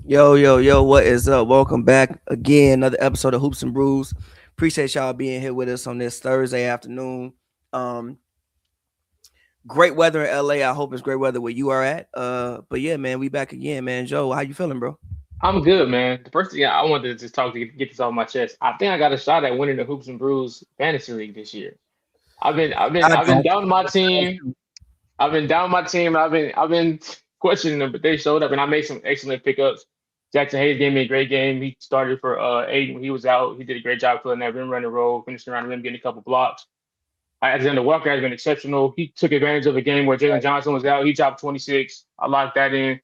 Yo, what is up? Welcome back again. Another episode of Hoops and Brews. Appreciate y'all being here with us on this Thursday afternoon. Um, Great weather in LA. I hope it's great weather where you are at. But yeah, man, we back again, man. Joe, how you feeling, bro? I'm good, man. The first thing I wanted to just talk to get this off my chest. I think I got a shot at winning the Hoops and Brews fantasy league this year. I I've been got down with my team. you. I've been down with my team. I've been questioning them, but they showed up, and I made some excellent pickups. Jackson Hayes gave me a great game. He started for Aiden when he was out. He did a great job filling that rim running role, finishing around the rim, getting a couple blocks. Alexander Walker has been exceptional. He took advantage of a game where Jalen Johnson was out. He dropped 26. I locked that in.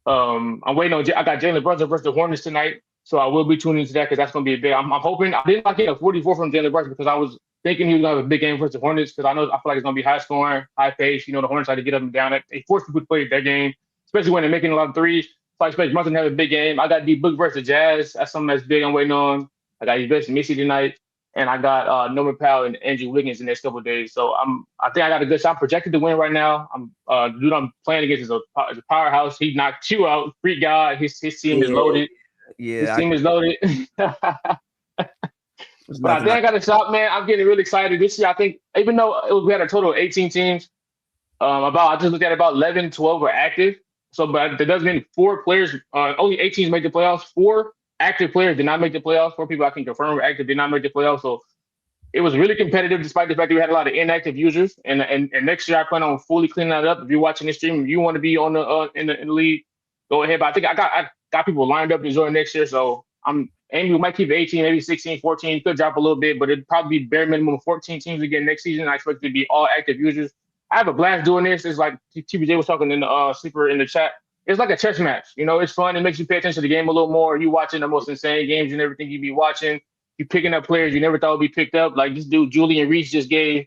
I'm waiting on. I got Jalen Brunson versus the Hornets tonight, so I will be tuning into that because that's going to be a big. I'm hoping I didn't like get a 44 from Jalen Brunson because I was thinking he was going to have a big game versus the Hornets because I feel like it's going to be high scoring, high pace. You know, the Hornets like to get up and down. They force people to play their game, especially when they're making a lot of threes. So I expect Brunson to have a big game. I got D Book versus the Jazz. That's something that's big. I'm waiting on. I got Yves versus Missy tonight, and I got Norman Powell and Andrew Wiggins in the next couple of days. So I think I got a good shot. I'm projected to win right now. The dude I'm playing against is a powerhouse. He knocked you out, freak God. His team is Yeah, loaded. His yeah. team is loaded. There's But I nothing think I I got a shot, man. I'm getting really excited this year. I think even though we had a total of 18 teams, I just looked at about 11, 12 were active. So, but that does mean four players, only 8 teams made the playoffs. Four active players did not make the playoffs. Four people I can confirm were active did not make the playoffs. So it was really competitive, despite the fact that we had a lot of inactive users. And next year I plan on fully cleaning that up. If you're watching this stream, if you want to be on the in the league, go ahead. But I think I got people lined up to join next year. So I'm aiming we might keep it 18, maybe 16, 14. Could drop a little bit, but it'd probably be bare minimum of 14 teams again next season. I expect it to be all active users. I have a blast doing this. It's like TPJ was talking in the sleeper in the chat. It's like a chess match. You know, it's fun. It makes you pay attention to the game a little more. You watching the most insane games and everything you be watching. You picking up players you never thought would be picked up. Like this dude, Julian Reese, just gave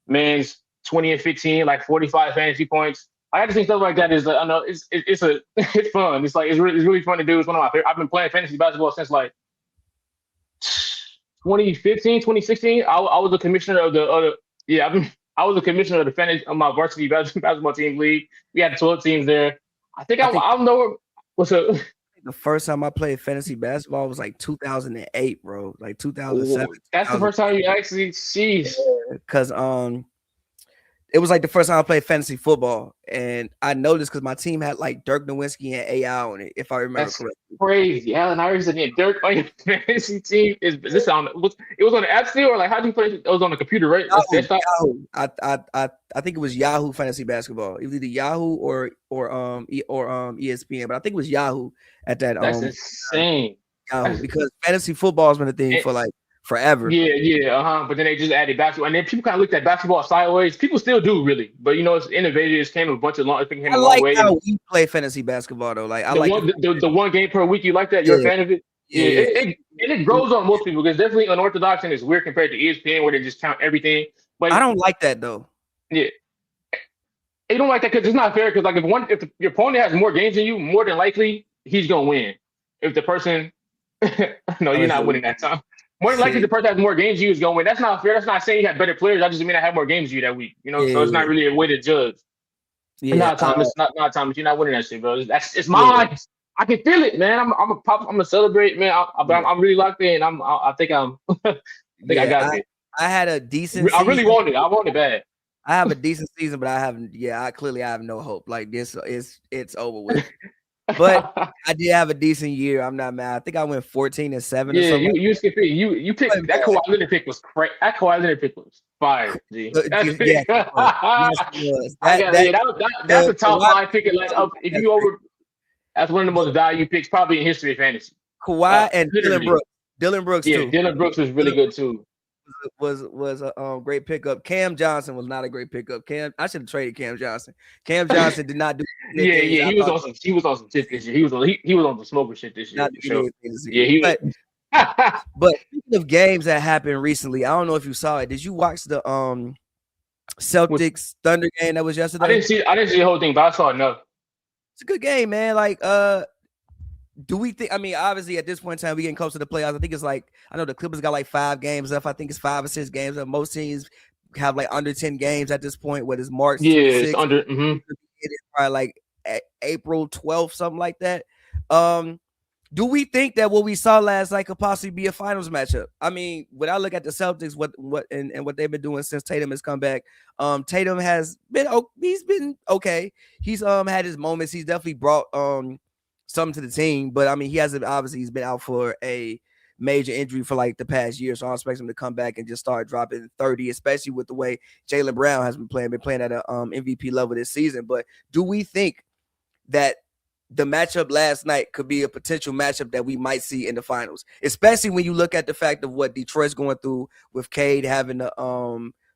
man's 20 and 15, like 45 fantasy points. I just think stuff like that is like, I know it's a it's fun. It's really fun to do. It's one of my favorite. I've been playing fantasy basketball since like 2015, 2016. I was the commissioner of the other. Yeah, I was the commissioner of the fantasy of my varsity basketball team league. We had 12 teams there. I think I I think don't know what's up. the first time I played fantasy basketball was like 2008, bro. Like 2007, That's the first time you actually see. because it was like the first time I played fantasy football, and I noticed because my team had like Dirk Nowitzki and AI on it, if I remember That's correctly. crazy. Allen Iverson and Dirk on your fantasy team. Is this on? It was on the app still, or like how do you play? It was on the computer, right? That's Yahoo, desktop. Yahoo. I think it was Yahoo Fantasy Basketball. It was either Yahoo or ESPN, but I think it was Yahoo at that That's time. insane. Yahoo, That's because fantasy football has been a thing for it's, like forever. yeah. But then they just added basketball, and then people kind of looked at basketball sideways. People still do really, but you know, it's innovative. It came a bunch of long. It came I a long like way. how And we play fantasy basketball though. Like I the like one the one game per week, you like that? You're a yeah, fan of it? Yeah, yeah, it grows on most people because it's definitely unorthodox and it's weird compared to ESPN where they just count everything. I But don't like that though. yeah, you don't like that because it's not fair. Because like your opponent has more games than you, more than likely he's gonna win. If the person, no, you're not winning that time. More than likely, the person has more games than you is gonna win. That's not fair. That's not saying you have better players. I just mean I have more games than you that week. You know, so it's Yeah, not really a way to judge. And yeah, not Thomas, not Thomas. You're not winning that shit, bro. It's yeah, mine. I can feel it, man. I'm a pop. I'm gonna celebrate, man. yeah, I'm really locked in. I think I think I yeah. got this. I had a decent I really season. want it. I want it bad. I have a decent season, but I haven't. Yeah, I have no hope. Like this is it's over with. But I did have a decent year. I'm not mad. I think I went 14-7 or Yeah, something. you skip it. You picked that Kawhi Leonard pick was crazy. That Kawhi Leonard pick was fire. G. That's Yeah, yes, it was. That's a The top Kawhi, 5 pick. Like up, if you over, that's one of the most value picks probably in history of fantasy. Kawhi and Dylan Literally. Brooks. Dylan Brooks Yeah, too. Dylan Brooks was really good too. Was a great pickup. Cam Johnson was not a great pickup. I should have traded Cam Johnson. Cam Johnson did not do anything. Yeah. He was on some shit this year. He was on some smoker shit this year Not for doing sure. anything this Yeah, year. he But was. speaking of games that happened recently, I don't know if you saw it. Did you watch the Celtics Thunder game that was yesterday? I didn't see the whole thing, but I saw enough. It's a good game, man. Like do we think? I mean, obviously, at this point in time, we getting close to the playoffs. I think it's like I know the Clippers got like 5 games left. I think it's 5 or 6 games left. Most teams have like under 10 games at this point. Where it's March Yeah, it's 26th, under. it is probably like April 12th, something like that. Do we think that what we saw last night could possibly be a finals matchup? I mean, when I look at the Celtics, what they've been doing since Tatum has come back, Tatum has been he's been okay. He's had his moments. He's definitely brought something to the team, but I mean, he hasn't obviously he's been out for a major injury for like the past year, so I expect him to come back and just start dropping 30, especially with the way Jaylen Brown has been playing at a MVP level this season. But do we think that the matchup last night could be a potential matchup that we might see in the finals, especially when you look at the fact of what Detroit's going through with Cade having a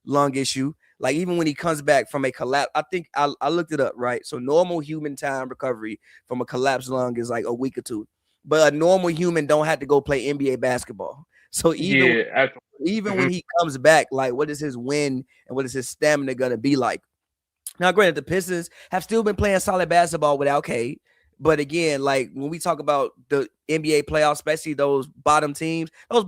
lung issue? Like, even when he comes back from a collapse, I think I looked it up, right? So normal human time recovery from a collapsed lung is like a week or two, but a normal human don't have to go play NBA basketball. So even when he comes back, like, what is his win and what is his stamina gonna be like? Now, granted, the Pistons have still been playing solid basketball without Cade. But again, like when we talk about the NBA playoffs, especially those bottom teams are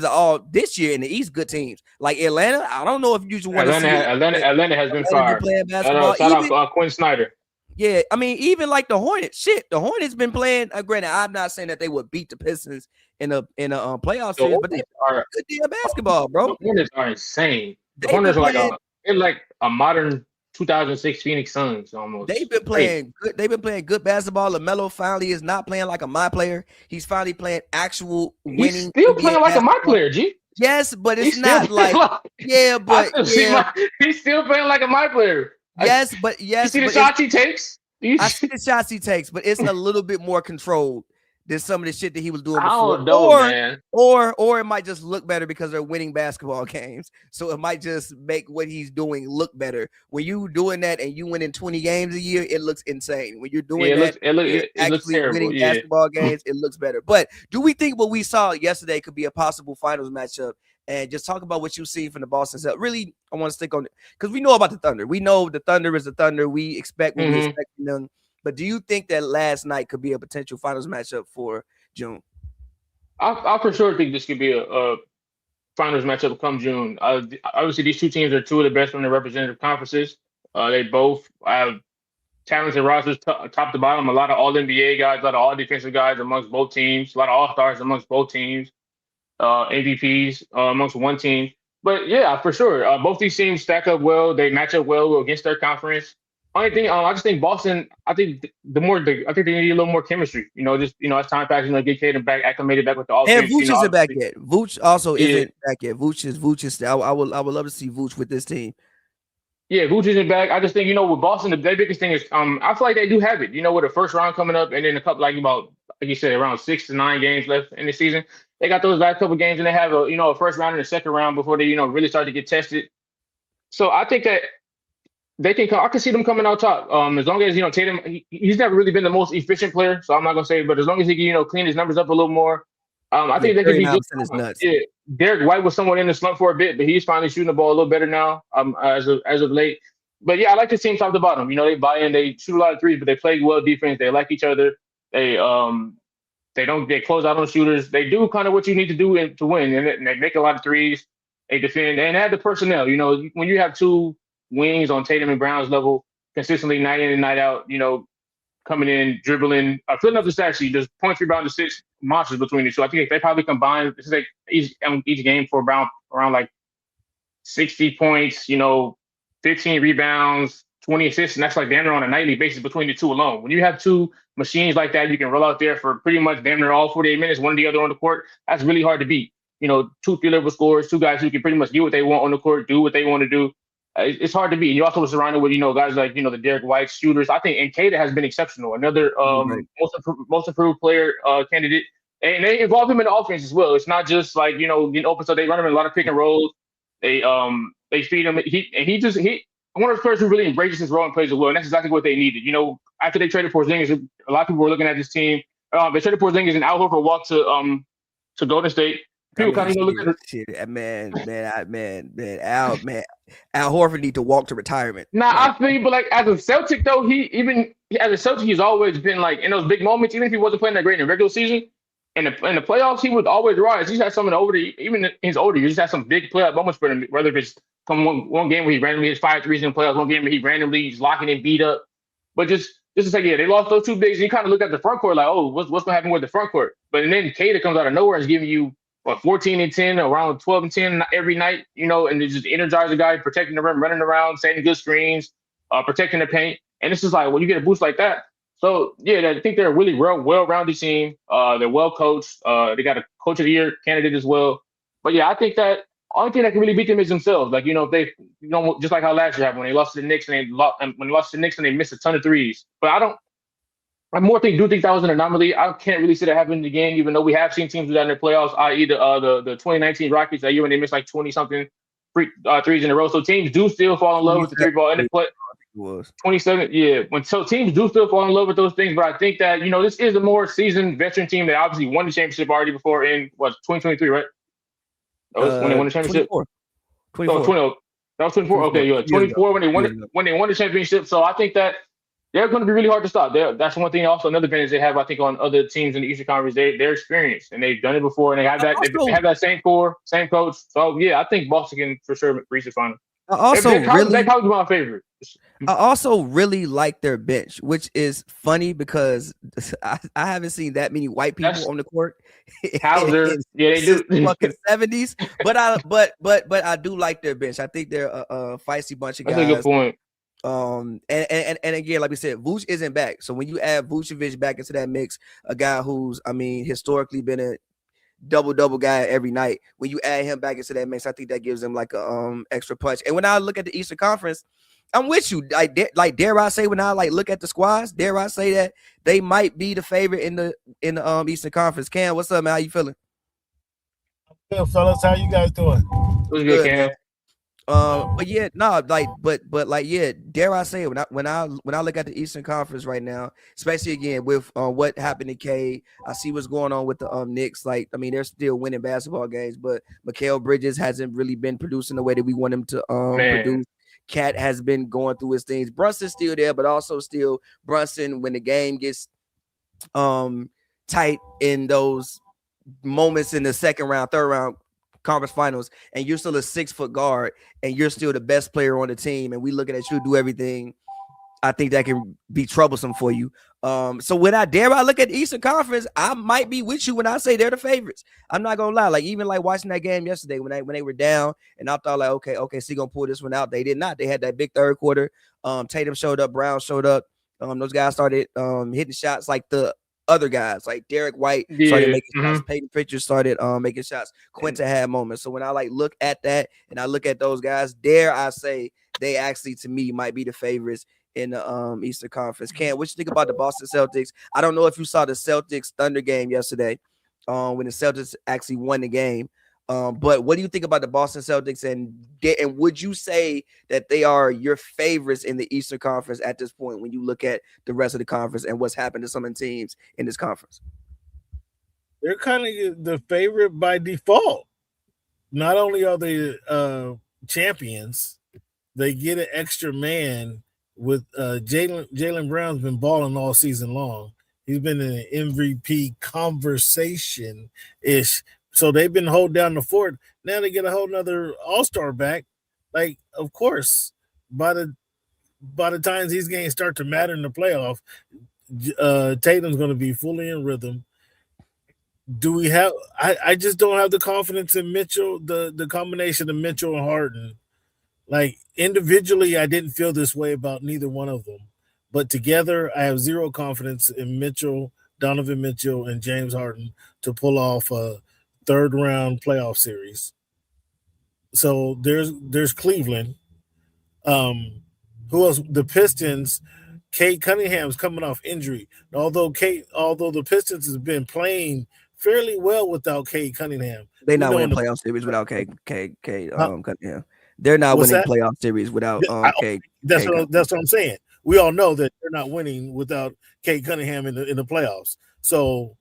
all this year in the East good teams. Like Atlanta, I don't know if you want to see Atlanta has been fired. Playing basketball. Shout out Quinn Snyder. Yeah, I mean, even like the Hornets. Shit, the Hornets been playing. Granted, I'm not saying that they would beat the Pistons in a playoff series, but they are good deal of basketball, bro. The Hornets are insane. The Hornets are like a modern 2006 Phoenix Suns almost. They've been playing good. They've been playing good basketball. LaMelo finally is not playing like a my player. He's finally playing actual winning. He's still playing like a my player, G. Yes, but it's not like he's still playing like a my player. Yes, but you see the shots he takes. I see the shots he takes, but it's a little bit more controlled than some of the shit that he was doing before. I don't know, man. Or it might just look better because they're winning basketball games. So it might just make what he's doing look better. When you doing that and you winning 20 games a year, it looks insane. When you're doing it looks terrible. Winning basketball games, it looks better. But do we think what we saw yesterday could be a possible finals matchup? And just talk about what you see from the Boston Celtics. Really, I want to stick on it because we know about the Thunder. We know the Thunder is the Thunder. We expect what we expect from them. But do you think that last night could be a potential finals matchup for June? I for sure think this could be a finals matchup come June. Obviously, these two teams are two of the best from the representative conferences. They both have talented rosters top to bottom. A lot of All-NBA guys, a lot of all-defensive guys amongst both teams, a lot of All-Stars amongst both teams, MVPs amongst one team. But yeah, for sure, both these teams stack up well. They match up well against their conference. Only thing, I just think Boston. I think they need a little more chemistry. As time passes, get Caden back, acclimated back with the offense. And Vooch isn't back yet. Vooch also isn't back yet. Vooch is. I would love to see Vooch with this team. Yeah, Vooch isn't back. I just think with Boston, their biggest thing is I feel like they do have it. With the first round coming up, and then a couple like you said, around 6 to 9 games left in the season. They got those last couple games, and they have a first round and a second round before they really start to get tested. So I think that they can come. I can see them coming out top. As long as Tatum, he's never really been the most efficient player, so I'm not gonna say, but as long as he can clean his numbers up a little more, I think they could be just nuts. Yeah, Derek White was somewhat in the slump for a bit, but he's finally shooting the ball a little better now. As of late. But yeah, I like the team top to bottom. They buy in, they shoot a lot of threes, but they play well defense. They like each other. They close out on shooters. They do kind of what you need to do to win, and they make a lot of threes. They defend and have the personnel. When you have two wings on Tatum and Brown's level consistently night in and night out, coming in, dribbling, filling up the stat sheet. There's points, rebound, assist monsters between the two. I think they probably combine this is like each game for around like 60 points, 15 rebounds, 20 assists, and that's like damn near on a nightly basis between the two alone. When you have two machines like that, you can roll out there for pretty much damn near all 48 minutes, one or the other on the court. That's really hard to beat. 2 3-level scorers, two guys who can pretty much get what they want on the court, do what they want to do. It's hard to beat. And you also were surrounded with, guys like, the Derek White shooters. I think, and Kada has been exceptional. Another most improved player candidate. And they involve him in the offense as well. It's not just like, getting open. So they run him in a lot of pick and rolls. They feed him. He one of those players who really embraces his role and plays it well. And that's exactly what they needed. After they traded Porzingis, a lot of people were looking at this team. They traded Porzingis and Al Horford walked to Golden State. People kind of look at shit, Al Horford need to walk to retirement. I feel, but like as a Celtic though, as a Celtic, he's always been like in those big moments. Even if he wasn't playing that great in the regular season, in the playoffs, he would always rise. He's had some even in his older years, he's had some big playoff moments for him. Whether it's one game where he randomly hits 5 threes in the playoffs, one game where he randomly is locking and beat up. But just just to say, yeah, they lost those two bigs. And you kind of look at the front court like, oh, what's going to happen with the front court? But then Kata comes out of nowhere and is giving you 14 and 10, around 12 and 10 every night, and they just energize the guy, protecting the rim, running around, setting good screens, protecting the paint. And it's just like, when you get a boost like that. So, yeah, I think they're a really well-rounded team. They're well coached. They got a Coach of the Year candidate as well. But, yeah, I think that only thing that can really beat them is themselves. Like, if they, just like how last year happened when they lost to the Knicks and they missed a ton of threes. But I do think that was an anomaly. I can't really see that happening again, even though we have seen teams do that in the playoffs, i.e. the 2019 Rockets that year when they missed like 20-something threes in a row. So teams do still fall in love with the three ball in the play. 27, yeah. So teams do still fall in love with those things, but I think that, this is a more seasoned veteran team that obviously won the championship already before in, 2023, right? That was when they won the championship? 24. Oh, 20, that was 24? Okay, yeah. 24 when they won the championship. So I think that they're going to be really hard to stop. That's one thing. Also, another advantage they have, I think, on other teams in the Eastern Conference. They're experienced and they've done it before, and they have that same core, same coach. So yeah, I think Boston can for sure reach the final. They probably be my favorite. I also really like their bench, which is funny because I haven't seen that many white people on the court. Hauser, yeah, they do. Fucking 70s, but I do like their bench. I think they're a feisty bunch of guys. That's a good point. And again, like we said, Vooch isn't back. So when you add Vucevic back into that mix, a guy who's, historically been a double guy every night, when you add him back into that mix, I think that gives him like a extra punch. And when I look at the Eastern Conference, I'm with you. Like dare I say, when I look at the squads, dare I say that they might be the favorite in the Eastern Conference. Cam, what's up, man? How you feeling? Good, fellas. How you guys doing? What's good, Cam? But yeah, no, yeah, dare I say it, when I look at the Eastern Conference right now, especially again with what happened to K, I see what's going on with the Knicks. They're still winning basketball games, but Mikal Bridges hasn't really been producing the way that we want him to produce. Cat has been going through his things. Brunson's still there, but also still Brunson, when the game gets tight in those moments in the second round, third round conference finals, and you're still a 6-foot guard and you're still the best player on the team, and we looking at you do everything, I think that can be troublesome for you. So when I look at the Eastern Conference, I might be with you when I say they're the favorites. I'm not gonna lie. Even watching that game yesterday when they were down, and I thought okay, so gonna pull this one out. They did not. They had that big third quarter. Tatum showed up, Brown showed up. Those guys started hitting shots like the other guys, like Derek White started making shots. Peyton Pritchard started making shots. Quinta had moments. So when I look at that and I look at those guys, dare I say they actually, to me, might be the favorites in the Eastern Conference. Cam, what you think about the Boston Celtics? I don't know if you saw the Celtics Thunder game yesterday, when the Celtics actually won the game. But what do you think about the Boston Celtics, and would you say that they are your favorites in the Eastern Conference at this point when you look at the rest of the conference and what's happened to some of the teams in this conference? They're kind of the favorite by default. Not only are they champions, they get an extra man with Jaylen Brown's been balling all season long. He's been in an MVP conversation-ish. So they've been holding down the fort. Now they get a whole nother all-star back. Of course, by the time these games start to matter in the playoff, Tatum's going to be fully in rhythm. Do we have? I just don't have the confidence in Mitchell. The combination of Mitchell and Harden. Individually, I didn't feel this way about neither one of them, but together, I have zero confidence in Mitchell, Donovan Mitchell, and James Harden to pull off a third-round playoff series. So there's Cleveland. Who else? The Pistons. Kate Cunningham's coming off injury. Although the Pistons has been playing fairly well without Kate Cunningham. They're not winning playoff series without Kate Cunningham. They're not winning playoff series without Kate. That's what I'm saying. We all know that they're not winning without Kate Cunningham in the playoffs. So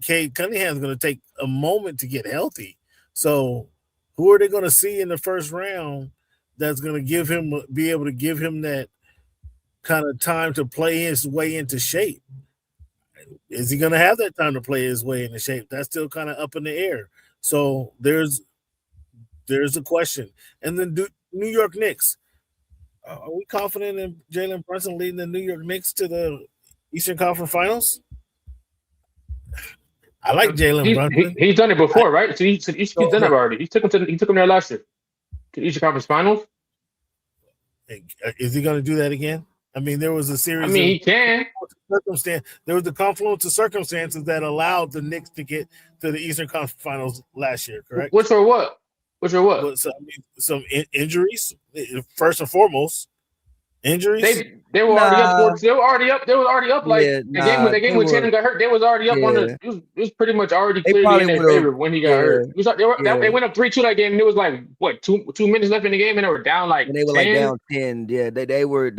Kate Cunningham's going to take a moment to get healthy. So who are they going to see in the first round that's going to be able to give him that kind of time to play his way into shape? Is he going to have that time to play his way into shape? That's still kind of up in the air. So there's a question. And then New York Knicks. Are we confident in Jalen Brunson leading the New York Knicks to the Eastern Conference Finals? I like Jalen Brunson. He's done it before, right? So he's done it already. He took him there last year to the Eastern Conference Finals. Is he going to do that again? I mean, there was a series. I mean, he can. There was the confluence of circumstances that allowed the Knicks to get to the Eastern Conference Finals last year. Correct? Which or what? Well, so, I mean, some injuries first and foremost. Injuries. They were already up. They were already up. They were already up. Like the game when Tatum got hurt, they was already up on the. It was pretty much already clearly in their favor when he got hurt. They went up 3-2 that game, and it was like what 2 minutes left in the game, and they were down like. And they were 10? Like down 10. Yeah, they were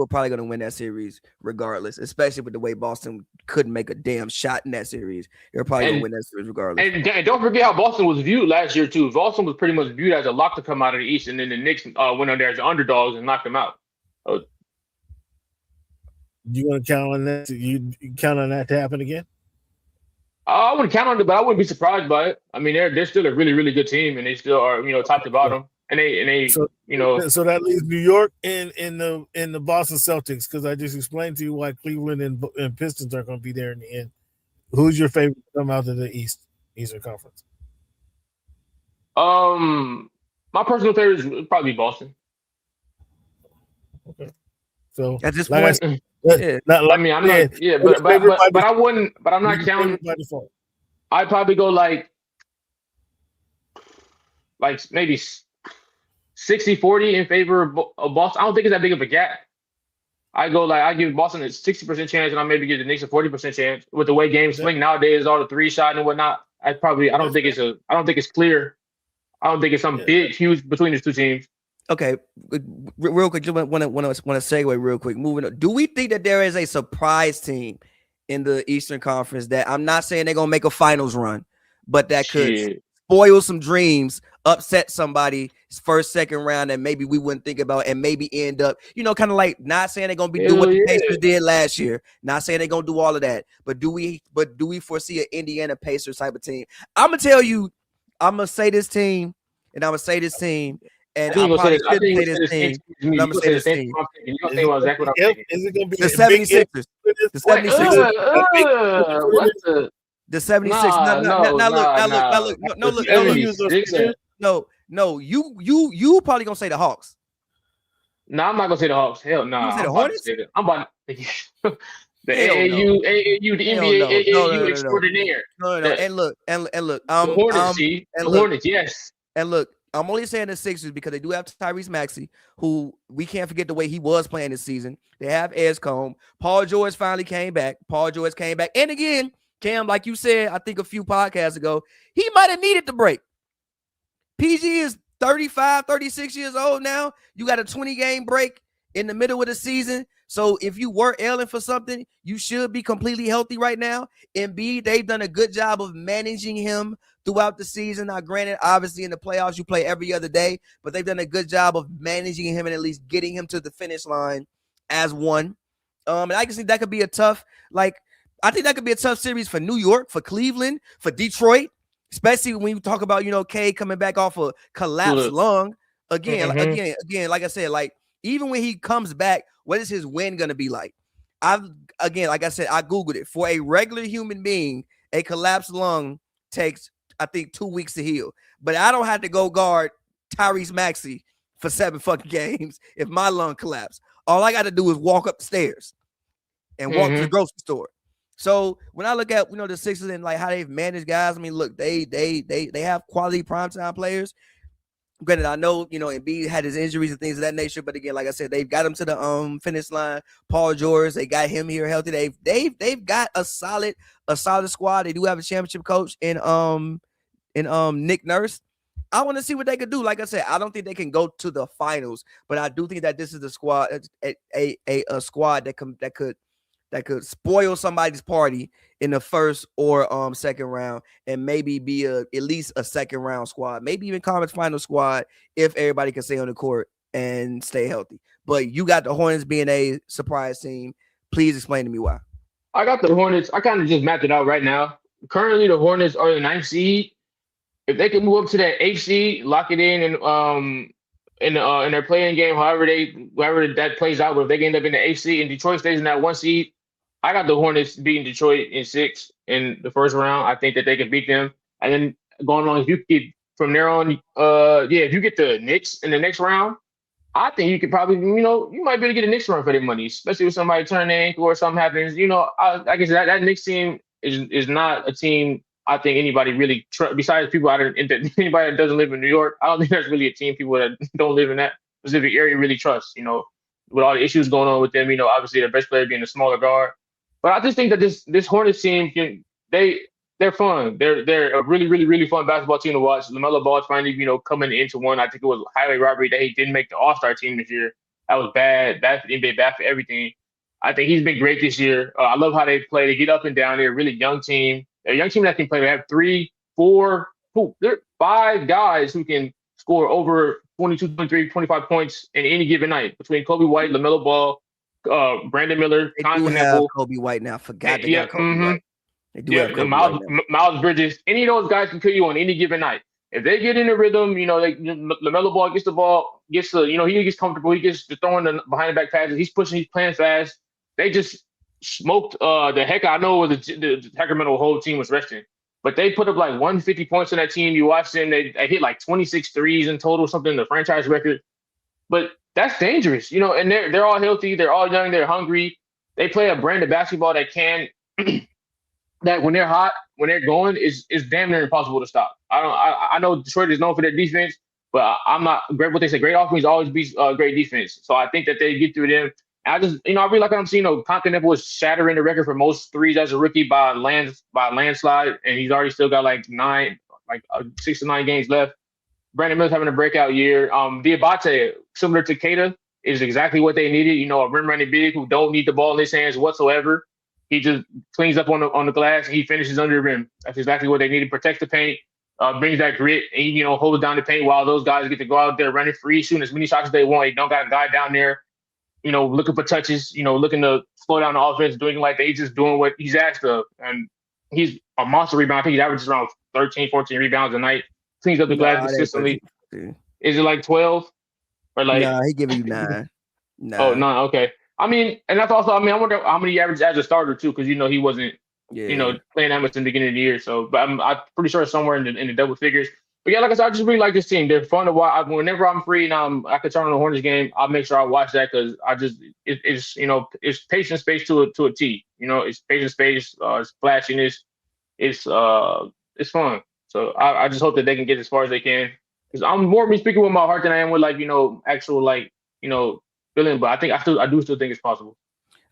probably going to win that series regardless, especially with the way Boston couldn't make a damn shot in that series. They were probably going to win that series regardless. And don't forget how Boston was viewed last year too. Boston was pretty much viewed as a lock to come out of the East, and then the Knicks went on there as underdogs and knocked them out. You want to count on that? You count on that to happen again? I wouldn't count on it, but I wouldn't be surprised by it. I mean, they're still a really, really good team, and they still are, top to bottom. And they so that leaves New York and in the Boston Celtics, because I just explained to you why Cleveland and Pistons are going to be there in the end. Who's your favorite to come out of the Eastern Conference? My personal favorite is probably Boston. Okay. So at this point. But I wouldn't. But I'm not counting. I'd probably go like maybe 60-40 in favor of Boston. I don't think it's that big of a gap. I give Boston a 60% chance, and I maybe give the Knicks a 40% chance. With the way games swing nowadays, all the 3-shot and whatnot, I don't think it's clear. I don't think it's some big, huge between these two teams. Okay, real quick, just want to segue real quick. Moving on, do we think that there is a surprise team in the Eastern Conference that I'm not saying they're gonna make a finals run, but that could spoil some dreams, upset somebody's first, second round, and maybe we wouldn't think about, and maybe end up, kind of like not saying they're gonna be doing what the Pacers did last year, not saying they're gonna do all of that, but do we foresee an Indiana Pacers type of team? I'm gonna tell you, I'm gonna say this team, and I'm gonna say this team. And I probably should say this team. I'm going to say this team. You're going to say exactly what I'm Is it going to be the 76ers? The 76ers. The 76ers. No. You probably going to say the Hawks. No, I'm not going to say the Hawks. Hell no. You say the Hornets? I'm about to the AAU, the NBA, AAU extraordinaire. No. And look. The Hornets, yes. And look. I'm only saying the Sixers because they do have Tyrese Maxey, who we can't forget the way he was playing this season. They have Escombe. Paul George finally came back. And again, Cam, like you said, I think a few podcasts ago, he might have needed the break. PG is 35, 36 years old now. You got a 20-game break in the middle of the season. So if you were ailing for something, you should be completely healthy right now. Embiid, they've done a good job of managing him throughout the season. Now, granted, obviously in the playoffs, you play every other day, but they've done a good job of managing him and at least getting him to the finish line as one. And I can see that could be a tough, series for New York, for Cleveland, for Detroit, especially when you talk about, K coming back off a collapsed lung. Again, like I said, even when he comes back, what is his win going to be like? Like I said, I Googled it. For a regular human being, a collapsed lung takes, I think, 2 weeks to heal. But I don't have to go guard Tyrese Maxey for 7 fucking games if my lung collapsed. All I got to do is walk up the stairs and walk to the grocery store. So when I look at, the Sixers and how they've managed guys, I mean, look, they have quality primetime players. Granted, I know, Embiid had his injuries and things of that nature, but again, like I said, they've got him to the finish line. Paul George, they got him here healthy. They've got a solid squad. They do have a championship coach in Nick Nurse. I want to see what they could do. Like I said, I don't think they can go to the finals, but I do think that this is the squad, a squad that could spoil somebody's party in the first or second round, and maybe be at least a second round squad, maybe even conference final squad if everybody can stay on the court and stay healthy. But you got the Hornets being a surprise team. Please explain to me why. I got the Hornets. I kind of just mapped it out right now. Currently, the Hornets are the 9th seed. If they can move up to that 8th seed, lock it in, in their playing game, however that plays out. But if they end up in the AC and Detroit stays in that 1 seed, I got the Hornets beating Detroit in 6 in the first round. I think that they can beat them. And then going on, if you get from there on, if you get the Knicks in the next round, I think you could probably, you might be able to get a Knicks run for their money, especially if somebody turn their ankle or something happens. I guess that Knicks team is not a team I think anybody really besides people anybody that doesn't live in New York. I don't think there's really a team people that don't live in that specific area really trust. With all the issues going on with them, obviously their best player being a smaller guard. But I just think that this Hornets team they're fun. They're a really, really, really fun basketball team to watch. LaMelo Ball's finally, coming into one. I think it was highly robbery that he didn't make the All-Star team this year. That was bad for the NBA, bad for everything. I think he's been great this year. I love how they play. They get up and down. They're a really young team. A young team that can play. They have 5 guys who can score over 22, 23, 25 points in any given night between Kobe White, LaMelo Ball, Brandon Miller, they do have Kobe White now. Forgot they got Kobe White. They do have Kobe Miles Bridges. Any of those guys can kill you on any given night. If they get in the rhythm, LaMelo Ball gets the ball, he gets comfortable. He gets to throwing the behind the back passes. He's pushing. He's playing fast. They just smoked the heck. I know the Sacramento whole team was resting, but they put up like 150 points on that team. You watch them. They hit like 26 threes in total, something the franchise record. But that's dangerous, and they're all healthy. They're all young. They're hungry. They play a brand of basketball that can. That when they're hot, when they're going, is damn near impossible to stop. I know Detroit is known for their defense, but I'm not great. What they say, great offense always beats great defense. So I think that they get through them. And I just, I really like what I'm seeing. Continental was shattering the record for most threes as a rookie by a landslide, and he's already still got like 6 to 9 games left. Brandon Miller's having a breakout year. Diabate, similar to Keita, is exactly what they needed. A rim running big who don't need the ball in his hands whatsoever. He just cleans up on the glass and he finishes under the rim. That's exactly what they needed. Protects the paint, brings that grit, and holds down the paint while those guys get to go out there running free, shooting as many shots as they want. You don't got a guy down there, looking for touches, looking to slow down the offense, doing like they just doing what he's asked of. And he's a monster rebound. I think he averages around 13, 14 rebounds a night. Cleans up the glass consistently. Is it like 12? Or like? Nah, he giving you 9. Oh, 9. Okay. And that's also, I wonder how many he averaged as a starter too, because he wasn't, playing that much in the beginning of the year. So, but I'm pretty sure somewhere in the double figures. But yeah, like I said, I just really like this team. They're fun to watch. Whenever I'm free and I can turn on the Hornets game, I'll make sure I watch that because it's patient space to a T. It's patient space, it's flashiness, it's fun. So I just hope that they can get as far as they can. Because I'm more me speaking with my heart than I am with actual feeling, but I do still think it's possible.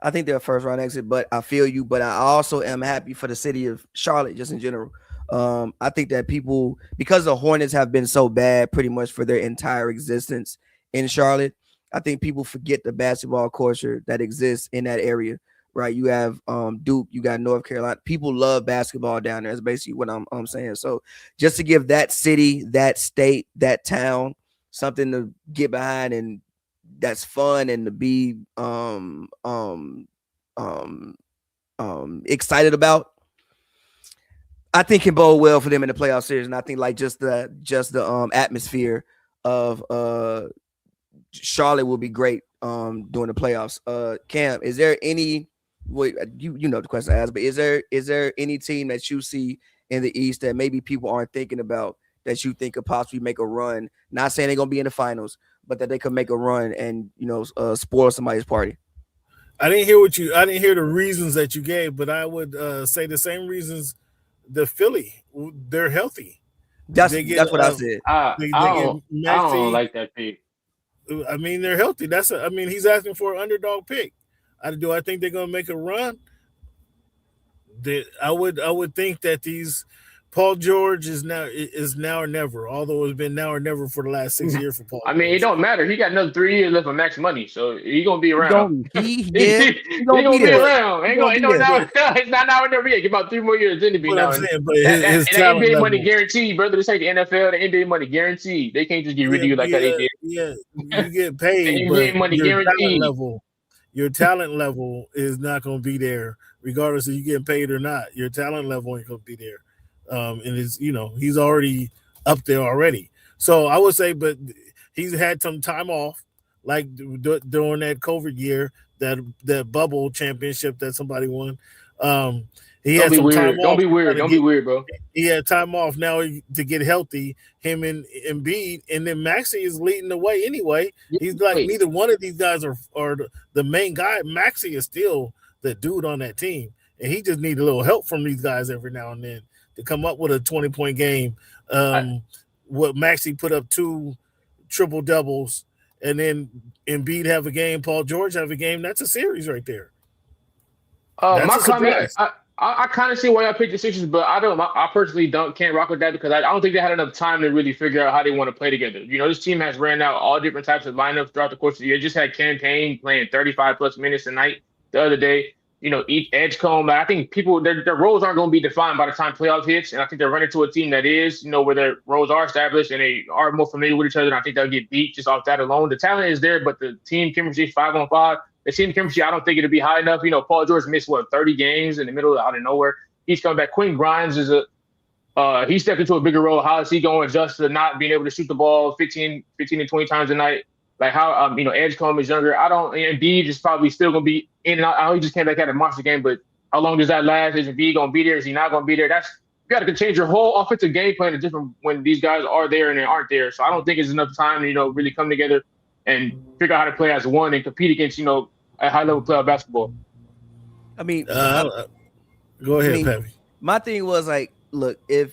I think they're a first round exit, but I feel you. But I also am happy for the city of Charlotte, just in general. I think that people, because the Hornets have been so bad pretty much for their entire existence in Charlotte, I think people forget the basketball culture that exists in that area. Right? You have Duke, you got North Carolina. People love basketball down there. That's basically what I'm saying. So just to give that city, that state, that town something to get behind and that's fun and to be excited about, I think can bode well for them in the playoff series. And I think just the atmosphere of Charlotte will be great during the playoffs. Cam, is there any you know the question I asked, but is there any team that you see in the East that maybe people aren't thinking about that you think could possibly make a run? Not saying they're gonna be in the finals, but that they could make a run and spoil somebody's party. I didn't hear the reasons that you gave, but I would say the same reasons. The Philly, they're healthy. That's what I said. I don't like that pick. They're healthy. He's asking for an underdog pick. Do I think they're gonna make a run? I would think that these Paul George is now or never, although it's been now or never for the last 6 years for Paul. It don't matter. He got another 3 years left of max money, so he's gonna be around. He's gonna be around. It's not now or never yet. Give about 3 more years in to be now. His NBA money guaranteed, brother. This ain't the NFL. The NBA money guaranteed. They can't just get rid of you like that. They did. Yeah, you get paid, but money guaranteed. Your talent level is not going to be there, regardless of you getting paid or not. Your talent level ain't going to be there. And it's he's already up there already. So I would say, but he's had some time off, like during that COVID year, that bubble championship that somebody won. He Don't had be some time weird. Don't off. be weird. Don't be weird, bro. He had time off now to get healthy. Him and Embiid, and then Maxey is leading the way anyway. He's like neither one of these guys are the main guy. Maxey is still the dude on that team, and he just needs a little help from these guys every now and then to come up with a 20-point game. What Maxey put up 2 triple doubles, and then Embiid have a game, Paul George have a game. That's a series right there. My comment, I kind of see why I picked the Sixers, but I personally can't rock with that because I don't think they had enough time to really figure out how they want to play together. You know, this team has ran out all different types of lineups throughout the course of the year. Just had campaign playing 35 plus minutes a night the other day. You know, each Edgecombe. I think their roles aren't going to be defined by the time playoffs hits, and I think they're running to a team that is, you know, where their roles are established and they are more familiar with each other. And I think they'll get beat just off that alone. The talent is there, but the team chemistry 5-on-5. The team chemistry, I don't think it'll be high enough. You know, Paul George missed 30 games in the middle out of nowhere. He's coming back. Quinn Grimes is he stepped into a bigger role. How is he going to adjust to not being able to shoot the ball 15 to 20 times a night? Like how you know, Edgecombe is younger. Embiid is probably still gonna be in and out. I know he just came back at a monster game, but how long does that last? Is Embiid gonna be there? Is he not gonna be there? You got to change your whole offensive game plan to different when these guys are there and they aren't there. So I don't think it's enough time to, you know, really come together and figure out how to play as one and compete against, you know, a high level playoff basketball. I mean, go ahead, Pavy. My thing was like, look, if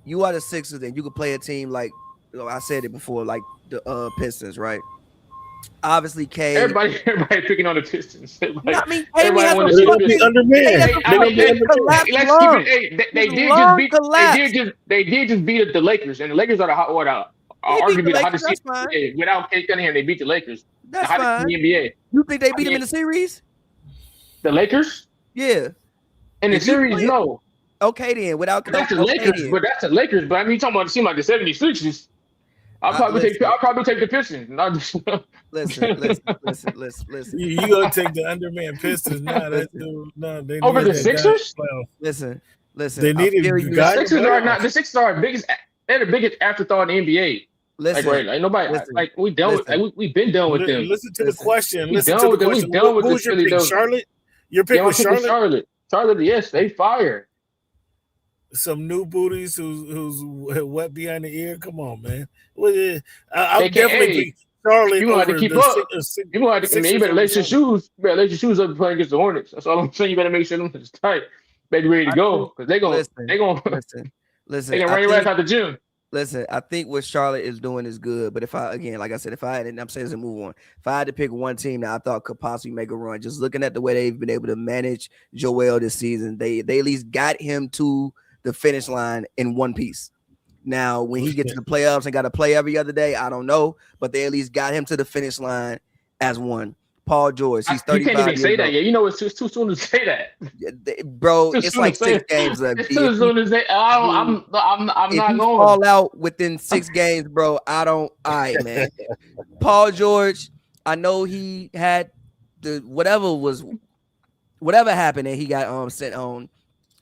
you are the Sixers, then you could play a team like, you know, I said it before, like the Pistons, right? Obviously, K. Everybody picking on the Pistons. I mean, everybody want to see the underman. They did just beat the Lakers, and the Lakers are arguably the hottest team in the NBA. Without K Cunningham, they beat the Lakers. That's the hottest team in the NBA. You think they beat them in the series? The Lakers? Yeah. In the series, no. Okay, then. Without that's the Lakers, but that's the Lakers. But I mean, you're talking about it seemed like the 76ers. I'll probably take the Pistons. Listen. You gonna take the underman Pistons? They over the Sixers. Listen. They needed the Sixers are biggest. They're the biggest afterthought in the NBA. Listen, like nobody. Listen, like we done. We've been done with them. Listen to the question. Who's your pick? Charlotte. Your pick was Charlotte. Charlotte. Yes, they fired. Some new booties who's wet behind the ear. Come on, man. I'll definitely pick Charlotte. You gonna have to keep up. You gonna have to. You better lace your shoes. You better lace your shoes up playing against the Hornets. That's all I'm saying. You better make sure them is tight. Better ready to go because they gonna listen. They gonna run your ass out the gym. Listen, I think what Charlotte is doing is good, but if I had to move on, if I had to pick one team that I thought could possibly make a run, just looking at the way they've been able to manage Joel this season, they at least got him to the finish line in one piece. Now, when he gets to the playoffs and got to play every other day, I don't know, but they at least got him to the finish line as one. Paul George, he's 35. You can't even say that yet. You know, it's too soon to say that, bro. It's like 6 games left. It's too soon to say. I'm not going. Fall out within 6 games, bro. All right, man. Paul George, I know he had whatever happened and he got sent home,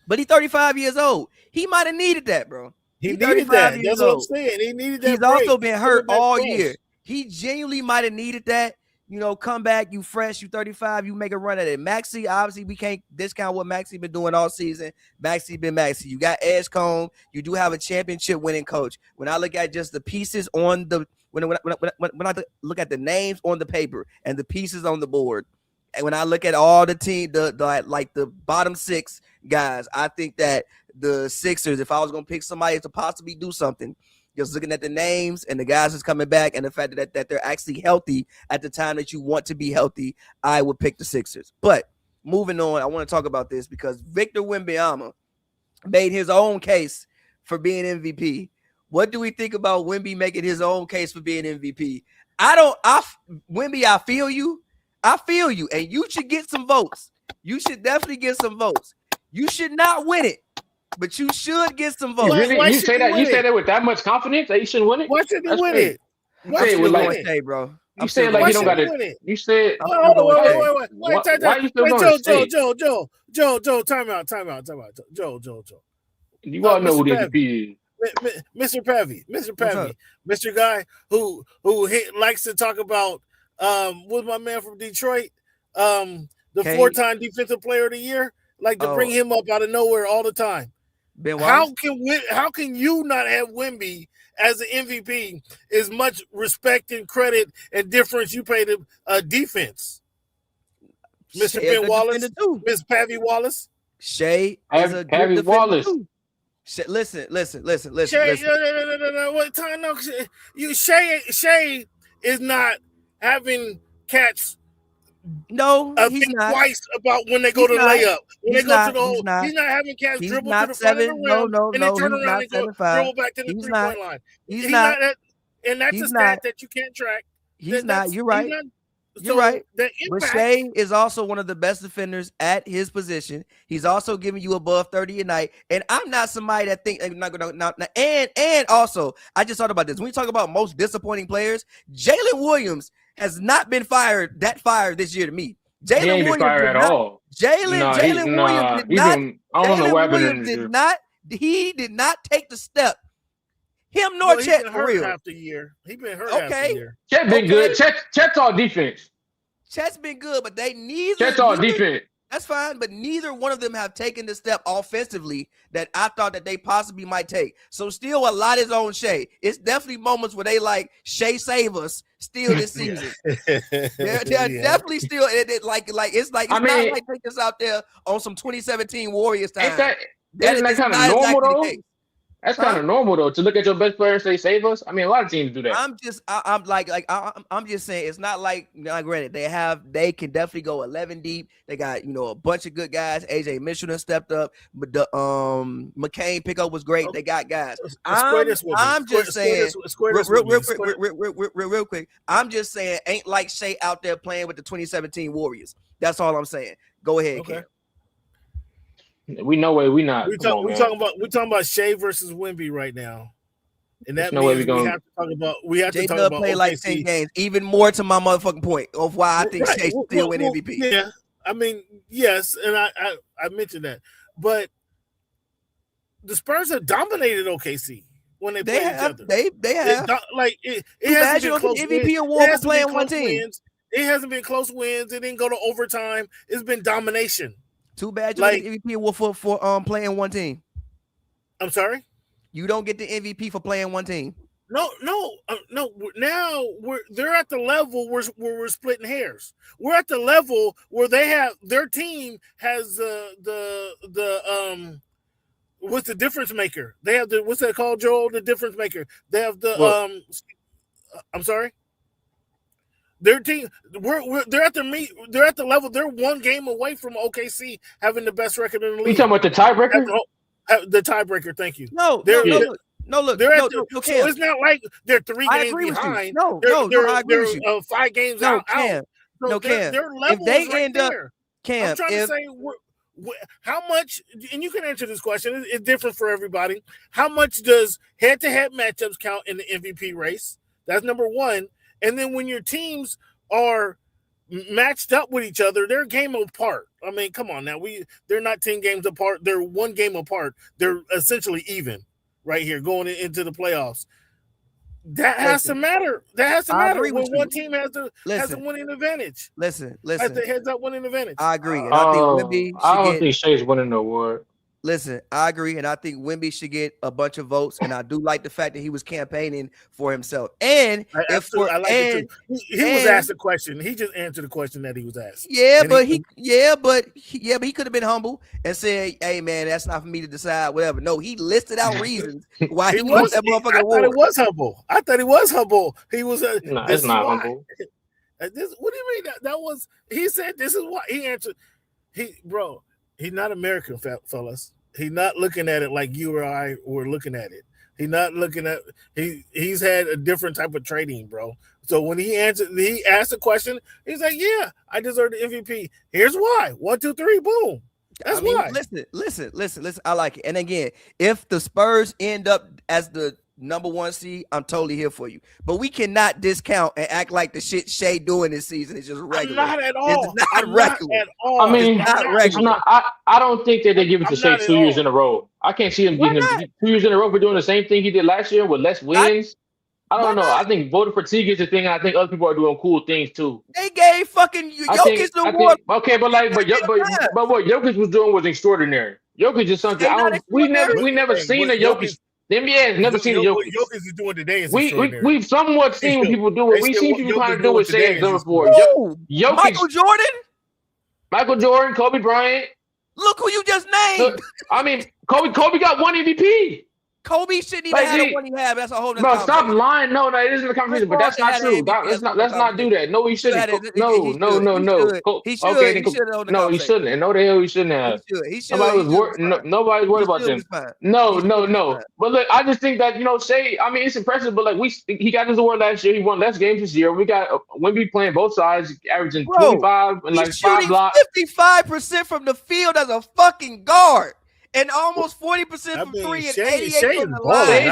but he's 35 years old. He might have needed that, bro. He needed that. That's what I'm saying. He needed that. He's also been hurt all year. He genuinely might have needed that. You know, come back, you fresh, you 35, you make a run at it. Maxey, obviously, we can't discount what Maxey been doing all season. Maxey been Maxey. You got Edgecombe. You do have a championship winning coach. When I look at just the pieces on the when I look at the names on the paper and the pieces on the board, and when I look at all the team, the bottom 6 guys, I think that the Sixers, if I was gonna pick somebody to possibly do something, just looking at the names and the guys that's coming back and the fact that they're actually healthy at the time that you want to be healthy, I would pick the Sixers. But moving on, I want to talk about this because Victor Wembanyama made his own case for being MVP. What do we think about Wemby making his own case for being MVP? Wemby, I feel you. And you should get some votes. You should definitely get some votes. You should not win it, but you should get some votes. You say that with that much confidence that you shouldn't win it? Why should he win it? You say it with like, say, bro. You say like you don't got it. You said. Wait. Joe, time out. Joe. You all know who the MVP is. Mr. Pavy, Mr. Guy who likes to talk about with my man from Detroit, the 4-time defensive player of the year, like to bring him up out of nowhere all the time. Ben How can you not have Wemby as the MVP? As much respect and credit and difference you pay to defense, Mr. Ben Wallace, Miss Pavy Wallace. Shea is a Pavy good Wallace. Too. Listen. Shea, no. What time? No, Shea is not having cats. No, he's not. Twice about when they go to layup. When they go to the hole, he's not having cats dribble to the front of the rim and then turn around and go dribble back to the 3-point line. He's not. And that's a stat that you can't track. He's not. You're right. You're right. But Shea is also one of the best defenders at his position. He's also giving you above 30 a night. And I'm not somebody that think I'm not gonna and also I just thought about this. When we talk about most disappointing players, Jalen Williams has not been fired this year to me. Jalen Williams been fired at all. Jalen Williams did not. I don't know what happened. He did not take the step. Him nor Chet for real. Half the year. He been hurt half the year. Chet been good. Chet's all defense. Chet's been good, but they neither. Chet's all defense. That's fine, but neither one of them have taken the step offensively that I thought that they possibly might take. So still a lot is on Shea. It's definitely moments where they like Shea save us still this season. they're definitely still it's like it's not like take us out there on some 2017 Warriors time. Isn't that kind of normal though? That's kind of normal though to look at your best player and say save us. I mean, a lot of teams do that. I'm just saying it's not like granted they can definitely go 11 deep. They got a bunch of good guys. AJ Mitchell stepped up, but the McCain pickup was great. They got guys. I'm just saying real quick. I'm just saying ain't like Shea out there playing with the 2017 Warriors. That's all I'm saying. Go ahead, Cam. We know where we not. We're talking about Shea versus Wemby right now, and that means we have to talk about play OKC. Like 10 games. Even more to my motherfucking point of why I think Shea should still win MVP. Yeah, I mean yes, and I mentioned that, but the Spurs have dominated OKC when they play each other. They have it hasn't been close. MVP award for playing one team. It hasn't been close wins. It didn't go to overtime. It's been domination. Too bad you get the MVP award for playing one team. I'm sorry? You don't get the MVP for playing one team. No. Now they're at the level where we're splitting hairs. We're at the level where their team has the what's the difference maker? They have what's that called, Joel? The difference maker. They have the I'm sorry. Their team, they're at the level. They're one game away from OKC having the best record in the league. You talking about the tiebreaker? The tiebreaker. Thank you. Look. So it's not like they're 3 games behind. They're 5 games out. Cam. So their level is right there. Cam, I'm trying to say how much, and you can answer this question. It's different for everybody. How much does head-to-head matchups count in the MVP race? That's number one. And then when your teams are matched up with each other, they're a game apart. I mean, come on now. They're not 10 games apart. They're 1 game apart. They're essentially even right here going into the playoffs. That has to matter. That has to matter when one team has a winning advantage. Listen. Has the heads up winning advantage. I agree. And I think I don't think Shea's winning the award. Listen, I agree, and I think Wemby should get a bunch of votes, and I do like the fact that he was campaigning for himself. And I like it too. He was asked a question. He just answered the question that he was asked. But he could have been humble and said, "Hey, man, that's not for me to decide." Whatever. No, he listed out reasons why he wants that motherfucker award. I thought he was humble. He was. No, it's not humble. What do you mean? That was. He said, "This is why." He answered. He's not American, fellas. He's not looking at it like you or I were looking at it. He's not looking at. He's had a different type of training, bro. So when he asked the question, he's like, "Yeah, I deserve the MVP. Here's why. 1, 2, 3, boom. That's why." Listen. I like it. And again, if the Spurs end up as the number 1 seed, I'm totally here for you. But we cannot discount and act like the shit Shea doing this season is just regular. I'm not at all. It's not regular. Not at all. I mean, it's not regular. I don't think that they give it to Shea 2 years in a row. I can't see him getting him 2 years in a row for doing the same thing he did last year with less wins. I don't know. I think voter fatigue is the thing. And I think other people are doing cool things too. They gave fucking Jokic the award. Okay, but what Jokic was doing was extraordinary. Jokic is something we never seen a Jokic. The NBA has never seen a Jokic. Jokic is doing today is we've somewhat seen what people do. We've seen people trying to do what Shea has done before. Jokic, Michael Jordan, Kobe Bryant. Look who you just named. I mean, Kobe got 1 MVP. Kobe shouldn't even have the one he had. That's a whole nother conversation. Stop lying. No, it isn't a conversation, but that's not true. Let's not do that. No, he shouldn't. No. He should. Okay, no, he shouldn't. And no, the hell he shouldn't have. He should. Nobody's worried about them. No. But look, I just think that Shea. I mean, it's impressive, but like he got his award last year. He won less games this year. We got Wemby playing both sides, averaging 25 and like 5 blocks. 55% from the field as a fucking guard. And almost 40% from 3 and 88 from the line.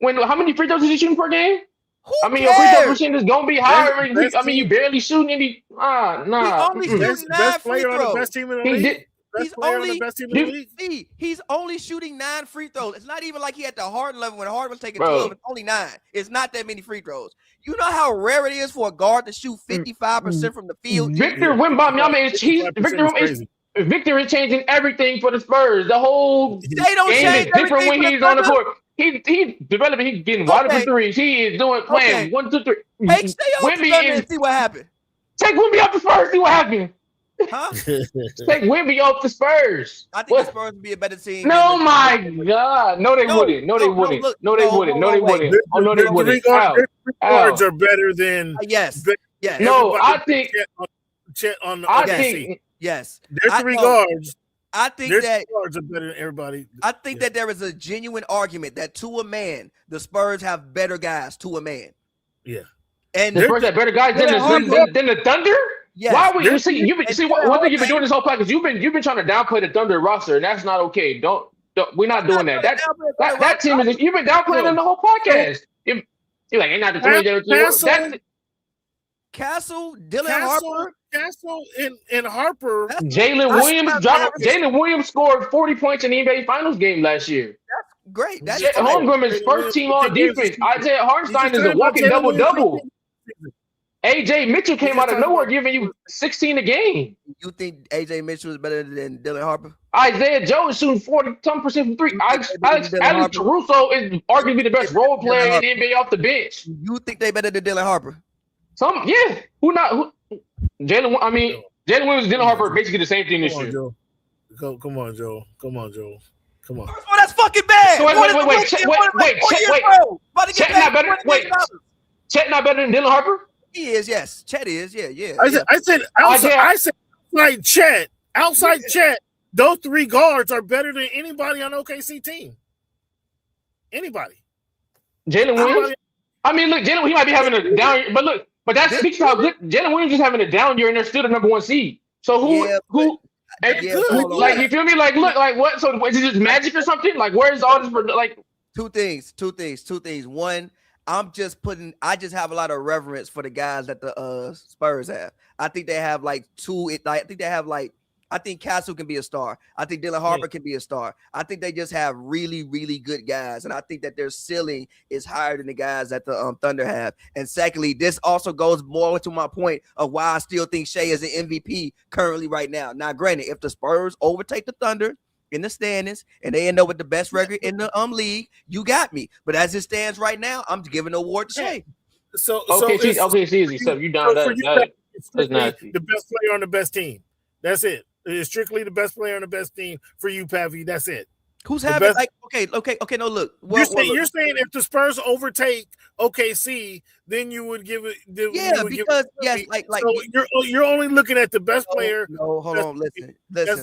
When how many free throws is he shooting per game? Who your free throw percentage is gonna be higher. You barely shooting any. Nah. He's only shooting 9 free throws. Best team in the league. He's only shooting 9 free throws. It's not even like he at the Harden level when Harden was taking 12. It's only 9. It's not that many free throws. You know how rare it is for a guard to shoot 55% from the field. Victor Wembanyama Victor is changing everything for the Spurs. The whole game is different when he's on the court. He's developing. He's getting wide open threes. He is playing 1, 2, 3. Hey, stay off the Spurs and see what happened. Take Wemby off the Spurs. See what happened. Huh? Take Wemby off the Spurs. I think the Spurs would be a better team. No, my God. No, they wouldn't. No, they wouldn't. No, they wouldn't. No, they wouldn't. Oh, no, they wouldn't. Their guards are better than. Yes. No, I think. Yes. Their 3 guards. I think that guards are better than everybody. I think that there is a genuine argument that to a man, the Spurs have better guys to a man. Yeah. And the Spurs have better guys than the Thunder? Yes. Why would you see one thing you've been doing this whole podcast is you've been trying to downplay the Thunder roster, and that's not okay. Don't we're not doing that. That team is you've been downplaying them the whole podcast. You're like, ain't not the team. Castle, Dylan Harper. Castle and Harper. Jalen Williams scored 40 points in the NBA Finals game last year. That's great. That's Holmgren is first team all defense. Isaiah Hartenstein is a walking double-double. AJ Mitchell came out of nowhere giving you 16 a game. You think AJ Mitchell is better than Dylan Harper? Isaiah Joe is shooting 40-some% from 3. Alex Caruso is arguably the best role player in the NBA off the bench. You think they better than Dylan Harper? Jalen Williams and Dylan Harper are basically the same thing this year. Come on, Joe. Come on. Oh, that's fucking bad. Wait. Chet not better than Dylan Harper? He is, yes. Chet is, yeah. I said outside Chet, those 3 guards are better than anybody on OKC team. Anybody. Jalen Williams? I mean, look, Jalen, he might be having a down year, but that speaks to how good Jalen Williams is having a down year, and they're still the number 1 seed. So who like you feel me? Like, look, like what? So is it just magic or something? Like, where is all this for? Like, two things. One, I just have a lot of reverence for the guys that the Spurs have. I think they have I think Castle can be a star. I think Dylan Harper can be a star. I think they just have really, really good guys. And I think that their ceiling is higher than the guys that the Thunder have. And secondly, this also goes more to my point of why I still think Shea is an MVP currently right now. Now, granted, if the Spurs overtake the Thunder in the standings and they end up with the best record in the league, you got me. But as it stands right now, I'm giving the award to Shea. It's easy. So you down that. That's nasty. The best player on the best team. That's it. It's strictly the best player on the best team for you, Pavy. That's it. Who's having okay? No, look. You're saying if the Spurs overtake OKC, then you would give it. So you're only looking at the best player. No, hold on. Listen. That's how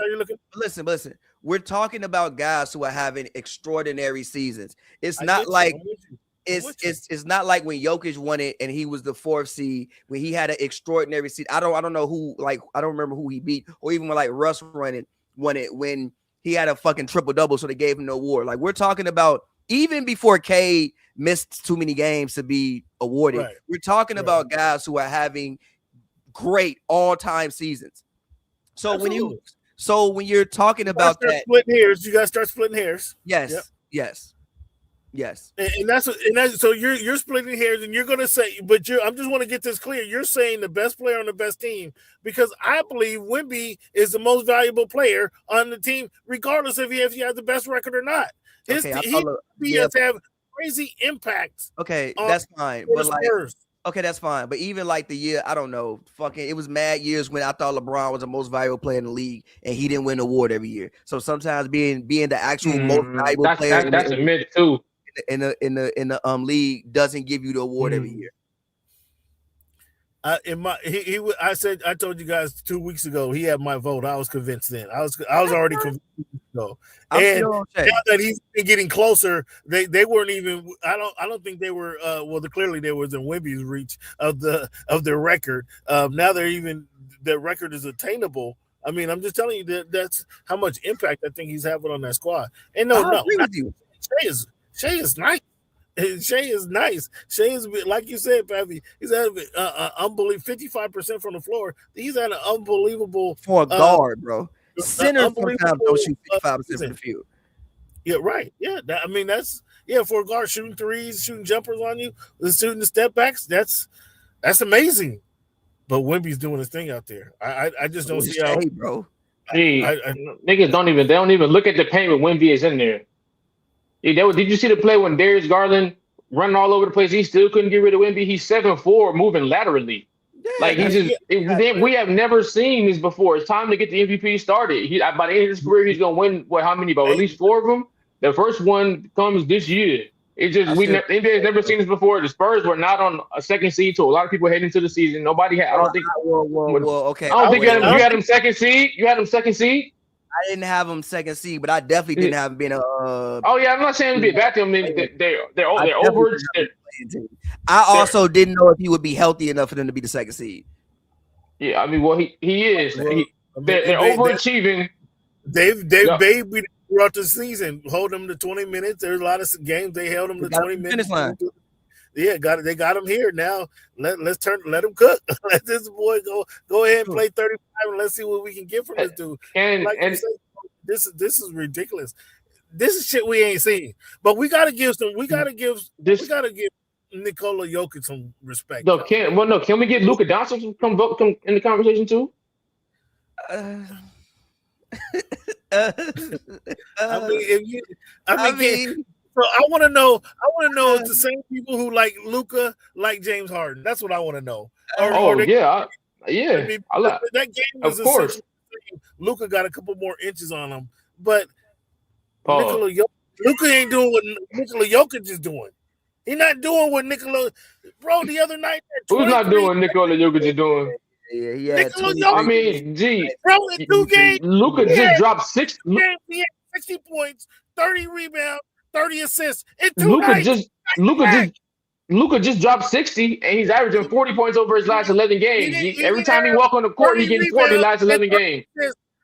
you're looking. Listen. We're talking about guys who are having extraordinary seasons. It's not like. It's not like when Jokic won it and he was the 4th seed when he had an extraordinary seed. I don't know who, like, I don't remember who he beat, or even when like Russ won it when he had a fucking triple-double, so they gave him the award. Like, we're talking about even before Cade missed too many games to be awarded. Right. We're talking about guys who are having great all-time seasons. So Absolutely. when you're talking about that, splitting hairs, you gotta start splitting hairs. Yes. And that's so you're splitting hairs, and you're gonna say, but I'm just want to get this clear. You're saying the best player on the best team, because I believe Wemby is the most valuable player on the team, regardless if he has the best record or not. He has to have crazy impacts. Okay, that's fine. But like, okay, that's fine. But even like the year, I don't know, fucking, it was mad years when I thought LeBron was the most valuable player in the league, and he didn't win an award every year. So sometimes being the actual most valuable player, that's a myth too. In the league doesn't give you the award every year. I told you guys 2 weeks ago he had my vote. I was convinced then. I was already convinced. So, and now that he's been getting closer, they weren't even. I don't think they were. Clearly there was in Wemby's reach of their record. Now their record is attainable. I mean, I'm just telling you that's how much impact I think he's having on that squad. And I agree with you. Shea is nice. Shea is nice. Shea is, like you said, Pavy, he's had unbelievable 55% from the floor. He's had an unbelievable for a guard, bro. Centers sometimes don't shoot 55% from the field. Yeah, right. Yeah, that's for a guard shooting threes, shooting jumpers on you, shooting the step backs. That's amazing. But Wemby's doing his thing out there. I just don't see how, bro. Niggas don't even look at the paint when Wemby is in there. Did you see the play when Darius Garland running all over the place? He still couldn't get rid of Wemby. He's 7'4", moving laterally. We have never seen this before. It's time to get the MVP started. By the end of his career, he's gonna win how many? About at least 4 of them. The first one comes this year. NBA has never seen this before. The Spurs were not on a second seed, so a lot of people heading into the season. Nobody had. I don't think. Okay. I don't think you had them second seed. You had them second seed. I didn't have them second seed, but I definitely didn't have them being a. Oh yeah, I'm not saying to be a bad team. They're over. I also didn't know if he would be healthy enough for them to be the second seed. Yeah, I mean, well, he is. They're overachieving. They've babied throughout the season. Hold them to 20 minutes. There's a lot of games they held them to 20 minutes. Yeah, they got him here now. Let him cook. Let this boy go ahead and play 35, and let's see what we can get from this dude. This is ridiculous. This is shit we ain't seen. But we gotta give Nikola Jokic some respect. Can we get Luka Doncic to come in the conversation too? So I want to know if the same people who like Luka like James Harden. That's what I want to know. That game was, of course, Luka got a couple more inches on him, but Luka ain't doing what Nikola Jokic is doing. He's not doing what Nikola. Bro, the other night, who's not doing what Nikola Jokic is doing? Yeah. I mean, bro, in 2 games, Luka just dropped 6. He had 60 points, 30 rebounds, 30 assists. In 2 nights, Luka just dropped 60, and he's averaging 40 points over his last 11 games. Every time he walk on the court, he gets 40 last 11 games.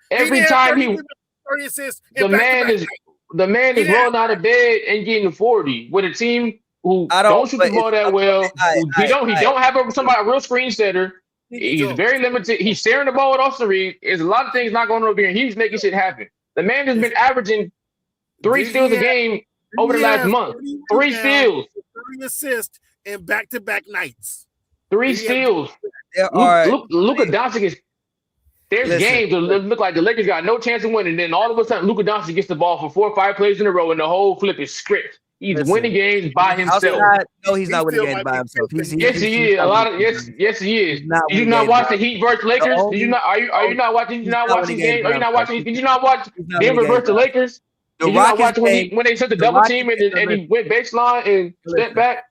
Every time 30 assists, the man is rolling out of bed and getting 40 with a team who don't shoot the ball that well. He don't have a real screen setter. He's very limited. He's sharing the ball with Austin Reed. There's a lot of things not going over here, and he's making shit happen. The man has been averaging 3 steals a game over the last month. 3 steals. 3 assists in back-to-back nights. 3 steals. Luka Doncic is. There's games that look like the Lakers got no chance of winning. Then all of a sudden, Luka Doncic gets the ball for 4 or 5 plays in a row, and the whole flip is script. He's winning games by himself. No, he's not winning games by himself. Yes, he is. Yes, he is. Did you not watch the Heat versus Lakers? Did you not? Are you not watching? Did you not watch these games? Are you not watching? Did you not watch Denver versus the Lakers? Did you not watch when they sent the double team and he went baseline and stepped back?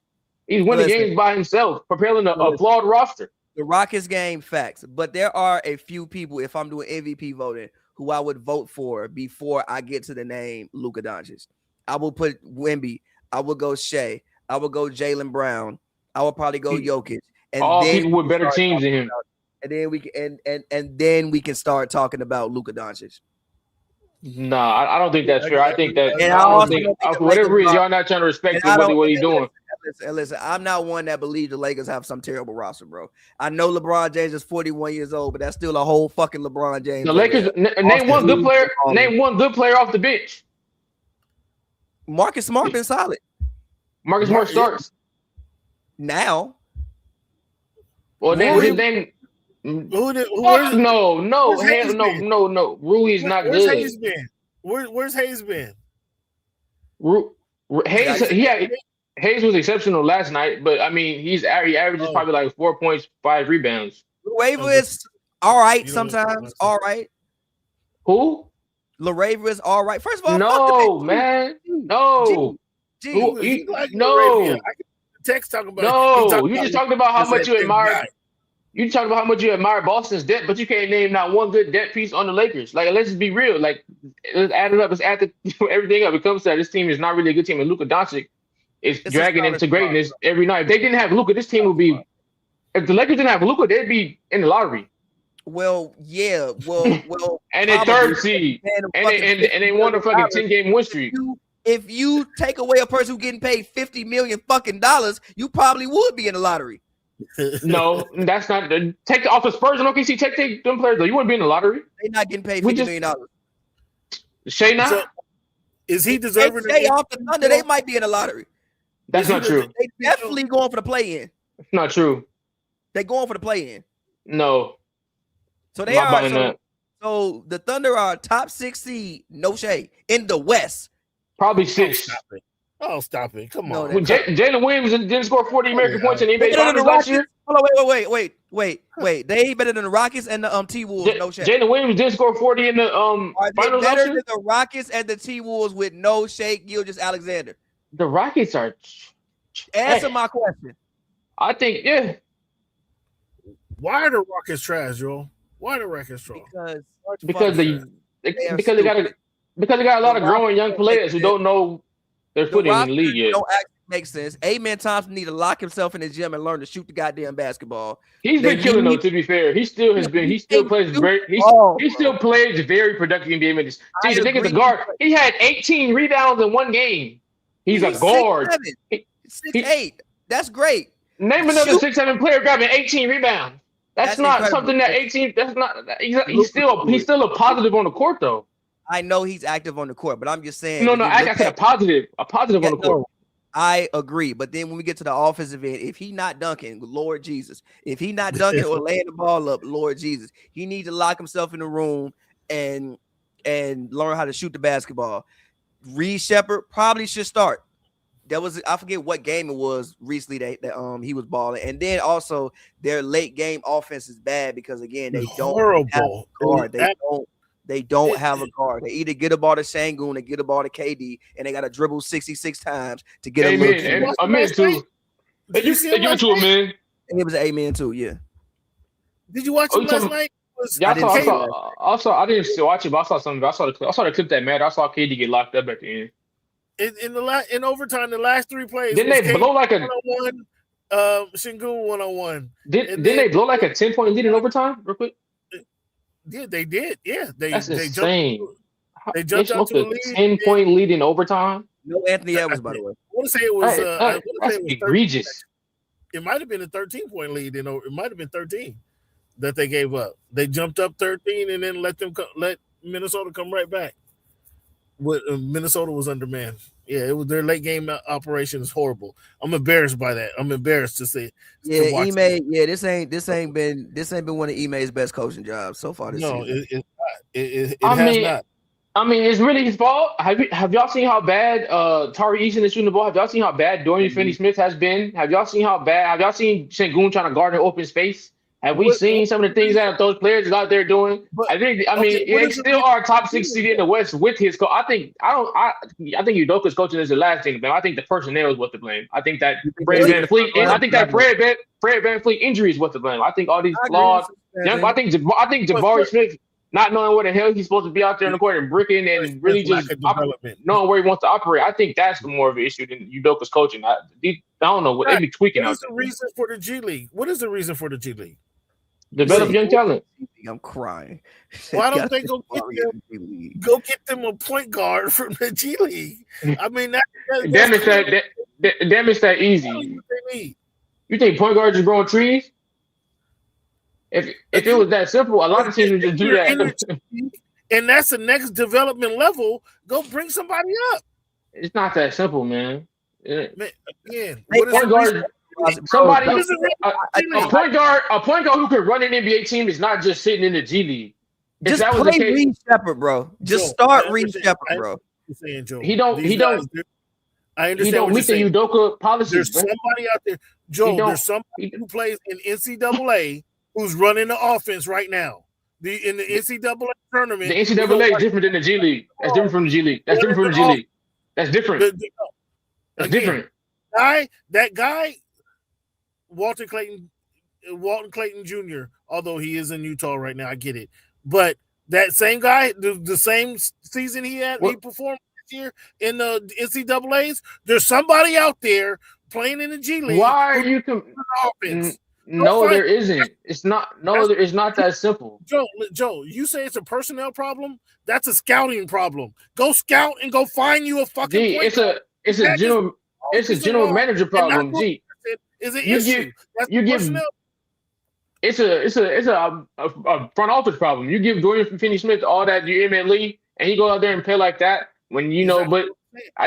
He's winning games by himself, propelling a flawed roster. The Rockets game, facts. But there are a few people, if I'm doing MVP voting, who I would vote for before I get to the name Luka Doncic. I will put Wemby. I will go Shea. I will go Jaylen Brown. I will probably go Jokic. And all people with better teams than him. And then we can and then we can start talking about Luka Doncic. Nah, I don't think that's fair. I think that And I I don't also think don't think for the whatever Lakers reason are. y'all not trying to respect And I don't. what he's doing. Listen, I'm not one that believes the Lakers have some terrible roster, bro. I know LeBron James is 41 years old, but that's still a whole fucking LeBron James. The Lakers name one good player. Name one good player off the bench. Marcus Smart been solid. Marcus Smart starts now. Well, then his name. No. Rui's not where's good. Hayes been? Where's Hayes been? Hayes was exceptional last night, but I mean, he averages probably like 4 points, 5 rebounds. LaRaver is all right sometimes. All right. Who? LaRaver is all right. First of all, no, man. No. No. No. Text talking about. No, you just talking about how much you admire. You talking about how much you admire Boston's depth, but you can't name not one good depth piece on the Lakers. Like, let's just be real. Like, let's add it up. Let's add everything up. It comes to that this team is not really a good team, and Luka Doncic is dragging them to greatness every night. If they didn't have Luka, this team would be. If the Lakers didn't have Luka, they'd be in the lottery. Well, yeah. Well. And a third seed, and they won a fucking 10-game win streak. If you take away a person who's getting paid $50 million fucking dollars, you probably would be in the lottery. No, that's not. Take off the Spurs and OKC. Take them players though. You wouldn't be in the lottery. They're not getting paid $50 million. Shea not? So, is he deserving? Shea off the Thunder, they might be in the lottery. That's not true. They definitely going for the play-in. It's not true. They going for the play-in. No. So they are. So the Thunder are top 6 seed, no shade, in the West. Probably 6. Stop it. Come on. When Jalen Williams didn't score 40 American points in the NBA Finals last year. Hold on, wait. They ain't better than the Rockets and the T-Wolves, no shade. Jalen Williams didn't score 40 in the Are they Finals better than the Rockets and the T-Wolves with no Shea Gilgeous-Alexander? The Rockets are. Answer my question. I think, yeah. Why are the Rockets trash, Joel? Why are the Rockets trash? Because they got a lot of growing young players who don't know their footing in the league yet. Don't actually make sense. Amen Thompson need to lock himself in the gym and learn to shoot the goddamn basketball. He's been killing though. To be fair, he still plays very productive NBA minutes. See, the thing is, the guard, he had 18 rebounds in one game. He's a guard. 6'8". That's great. Name another 6'7" player grabbing 18 rebounds. That's not incredible. Something that 18. That's not. He's still a positive on the court though. I know he's active on the court, but I'm just saying. No, I said a positive on the court. I agree, but then when we get to the offensive end, if he not dunking, Lord Jesus, if he not dunking or laying the ball up, Lord Jesus, he needs to lock himself in the room and learn how to shoot the basketball. Reed Shepherd probably should start. I forget what game it was recently that he was balling, and then also their late game offense is bad because again they don't have a guard. They don't have a guard. They either get a ball to Şengün, they get a ball to KD, and they got to dribble 66 times to get a little. Amen too. They give it to him, man. And it was an amen too. Yeah. Did you watch him last night? I didn't watch it, but I saw something. I saw the clip that mattered. I saw KD get locked up at the end. In overtime, the last 3 plays. Didn't they blow like a 1-on-1? Şengün 1-on-1. Didn't they blow like a 10-point lead in overtime? Real quick. Yeah, they did. Yeah, that's insane. They jumped out to a lead. 10-point lead in overtime. No Anthony Edwards, by the way. I want to say it was. That's egregious. It might have been a 13-point lead. It might have been 13 that they gave up. They jumped up 13 and then let Minnesota come right back. Minnesota was undermanned. Yeah, it was their late game operation is horrible. I'm embarrassed by that. I'm embarrassed to see. Yeah, Ime. Yeah, this ain't been one of Ime's best coaching jobs so far this season. It has not. I mean, it's really his fault. Have y'all seen how bad Tari Eason is shooting the ball? Have y'all seen how bad Dorian Finney-Smith has been? Have y'all seen Şengün trying to guard an open space? Have we seen some of the things that those players is out there doing? They still are top 6 seed in the West with his coach. I think Udoka's coaching is the last thing to blame. I think the personnel is what to blame. I think that Fred VanVleet injury is what to blame. I think all these flaws. I think Jabari Smith not knowing what the hell he's supposed to be out there in the court and bricking and really just knowing where he wants to operate. I think that's more of an issue than Udoka's coaching. I don't know what they be tweaking out there. What is the reason for the G League? What is the reason for the G League? Develop young talent. I'm crying. Why don't they go get them a point guard from the G League? I mean, damn it's that easy. You think point guards are growing trees? If it was that simple, a lot of teams would just do that. And that's the next development level. Go bring somebody up. It's not that simple, man. Again, point guard. Somebody, a point guard who can run an NBA team is not just sitting in the G League. Just play Reed Shepherd, bro. Just start Reed Shepherd, bro. He don't. I understand. He don't meet the Udoka policies. There's somebody out there, Joe. There's somebody who plays in NCAA who's running the offense right now. In the NCAA tournament, the NCAA is different than the G League. That's different from the G League. That's different from the G League. That's different. That's different. That guy. Walton Clayton Jr., although he is in Utah right now, I get it. But that same guy, the same season he performed this year in the NCAAs, there's somebody out there playing in the G League. Why are you offense? No, there isn't. It's not. No, it's not that simple. Joe, you say it's a personnel problem? That's a scouting problem. Go scout and go find you a fucking. It's a general manager problem. G. Is an issue. It's a front office problem. You give Dorian Finney-Smith all that UMLE, and he go out there and play like that when but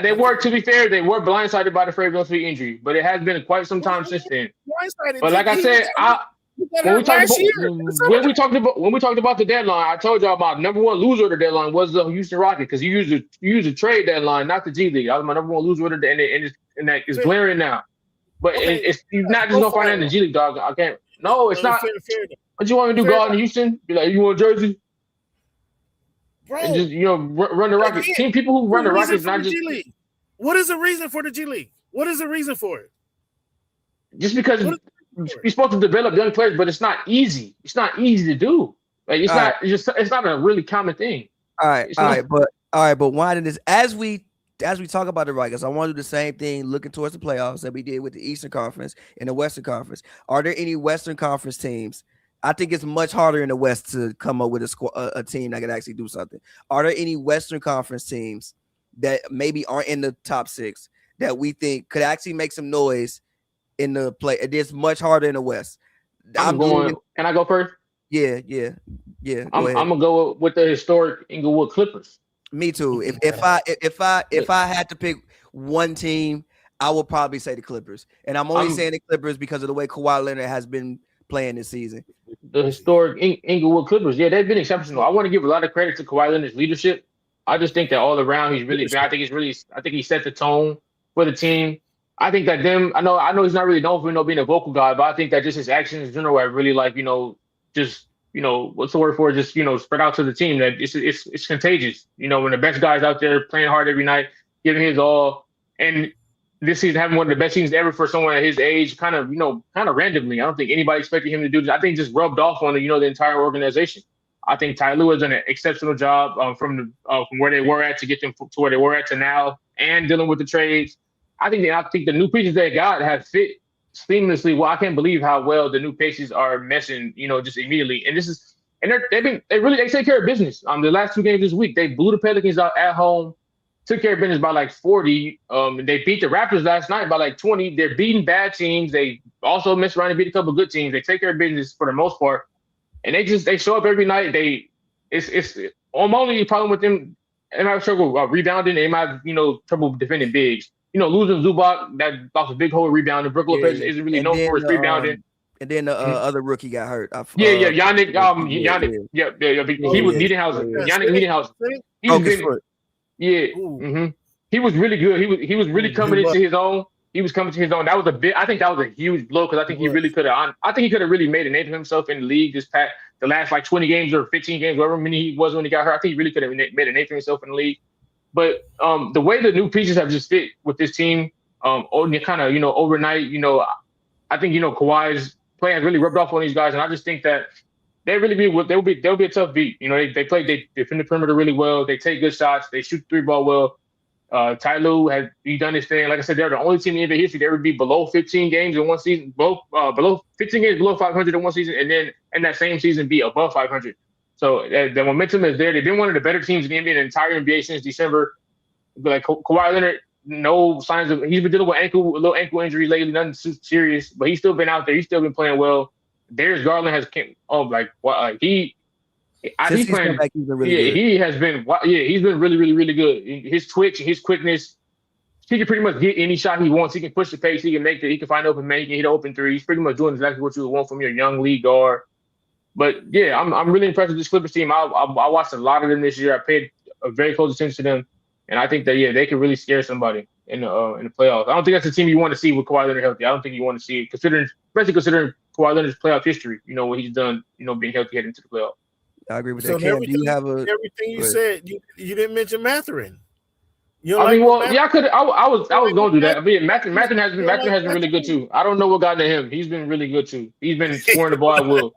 they were, to be fair, they were blindsided by the Fayetteville Street injury, but it has been quite some time since then. But like I said, when we talked about the deadline, I told y'all about number one loser of the deadline was the Houston Rockets because you used a trade deadline, not the G League. That was my number one loser of the and that is glaring now. But it's not just no find in the G League, dog. I can't. No, it's not. What you want me to do? Go out in Houston? Be like, you want Jersey? Bro, and just run the Rockets. Team people who run the Rockets, not just. What is the reason for the G League? What is the reason for it? Just because you're supposed to develop young players, but it's not easy. It's not easy to do. Like it's not. It's not a really common thing. All right. But why did this? As we talk about the Rockets, I want to do the same thing looking towards the playoffs that we did with the Eastern Conference and the Western Conference. Are there any Western Conference teams? I think it's much harder in the West to come up with a team that can actually do something. Are there any Western Conference teams that maybe aren't in the top 6 that we think could actually make some noise in the play? It is much harder in the West. Can I go first? Yeah. I'm gonna go with the historic Inglewood Clippers. Me too. If I had to pick one team, I would probably say the Clippers. And I'm only saying the Clippers because of the way Kawhi Leonard has been playing this season. The historic Inglewood Clippers, yeah, they've been exceptional. I want to give a lot of credit to Kawhi Leonard's leadership. I just think that all around he's really good. I think he set the tone for the team. I think that I know he's not really known for being a vocal guy, but I think that just his actions in general are really what's the word for it? Just, spread out to the team that it's contagious. When the best guys out there playing hard every night, giving his all, and this season having one of the best seasons ever for someone at his age, kind of randomly. I don't think anybody expected him to do this. I think it just rubbed off on the entire organization. I think Ty Lue has done an exceptional job from where they were at to get them to where they were at to now, and dealing with the trades. I think the new pieces they got have fit seamlessly. Well, I can't believe how well the new pieces are meshing, just immediately. And they take care of business. The last 2 games this week, they blew the Pelicans out at home, took care of business by like 40. They beat the Raptors last night by like 20. They're beating bad teams. They also mess around and beat a couple of good teams. They take care of business for the most part, and they show up every night. I'm only problem with them. They might have trouble rebounding. They might have trouble defending bigs. Losing Zubac, that lost a big hole rebounding. Brook Lopez isn't really known for his rebounding. And then the other rookie got hurt. Yannick. He was Niederhausen. Yannick Niederhausen. He was really good. He was really coming into his own. He was coming to his own. That was I think that was a huge blow because I think he really could have. I think he could have really made a name for himself in the league the last like 20 games or 15 games, whatever many he was when he got hurt. I think he really could have made a name for himself in the league. But the way the new pieces have just fit with this team, kind of overnight, I think Kawhi's play has really rubbed off on these guys, and I just think that they'll be a tough beat. They defend the perimeter really well. They take good shots. They shoot the 3-ball well. Ty Lue has done his thing. Like I said, they're the only team in NBA history that would be below 15 games in one season, below 15 games below 500 in one season, and then in that same season be above 500. So the momentum is there. They've been one of the better teams in the NBA, the entire NBA since December. But like Kawhi Leonard, no signs of, he's been dealing with a little ankle injury lately, nothing serious, but he's still been out there. He's still been playing well. Darius Garland has came. Oh, like what? Like he's playing. Back, he's been really good. He has been. Yeah, he's been really, really, really good. His twitch, his quickness. He can pretty much get any shot he wants. He can push the pace. He can make it. He can find open man. He can hit open three. He's pretty much doing exactly what you would want from your young league guard. But yeah, I'm really impressed with this Clippers team. I watched a lot of them this year. I paid very close attention to them, and I think that they can really scare somebody in the playoffs. I don't think that's a team you want to see with Kawhi Leonard healthy. I don't think you want to see it, especially considering Kawhi Leonard's playoff history. You know what he's done. You know, being healthy heading into the playoffs. I agree with that. Cam, do you have everything you said? You didn't mention Mathurin. I could. I was going to do that. I mean, Mathurin has been really good too. I don't know what got into him. He's been really good too. He's been scoring the ball at will.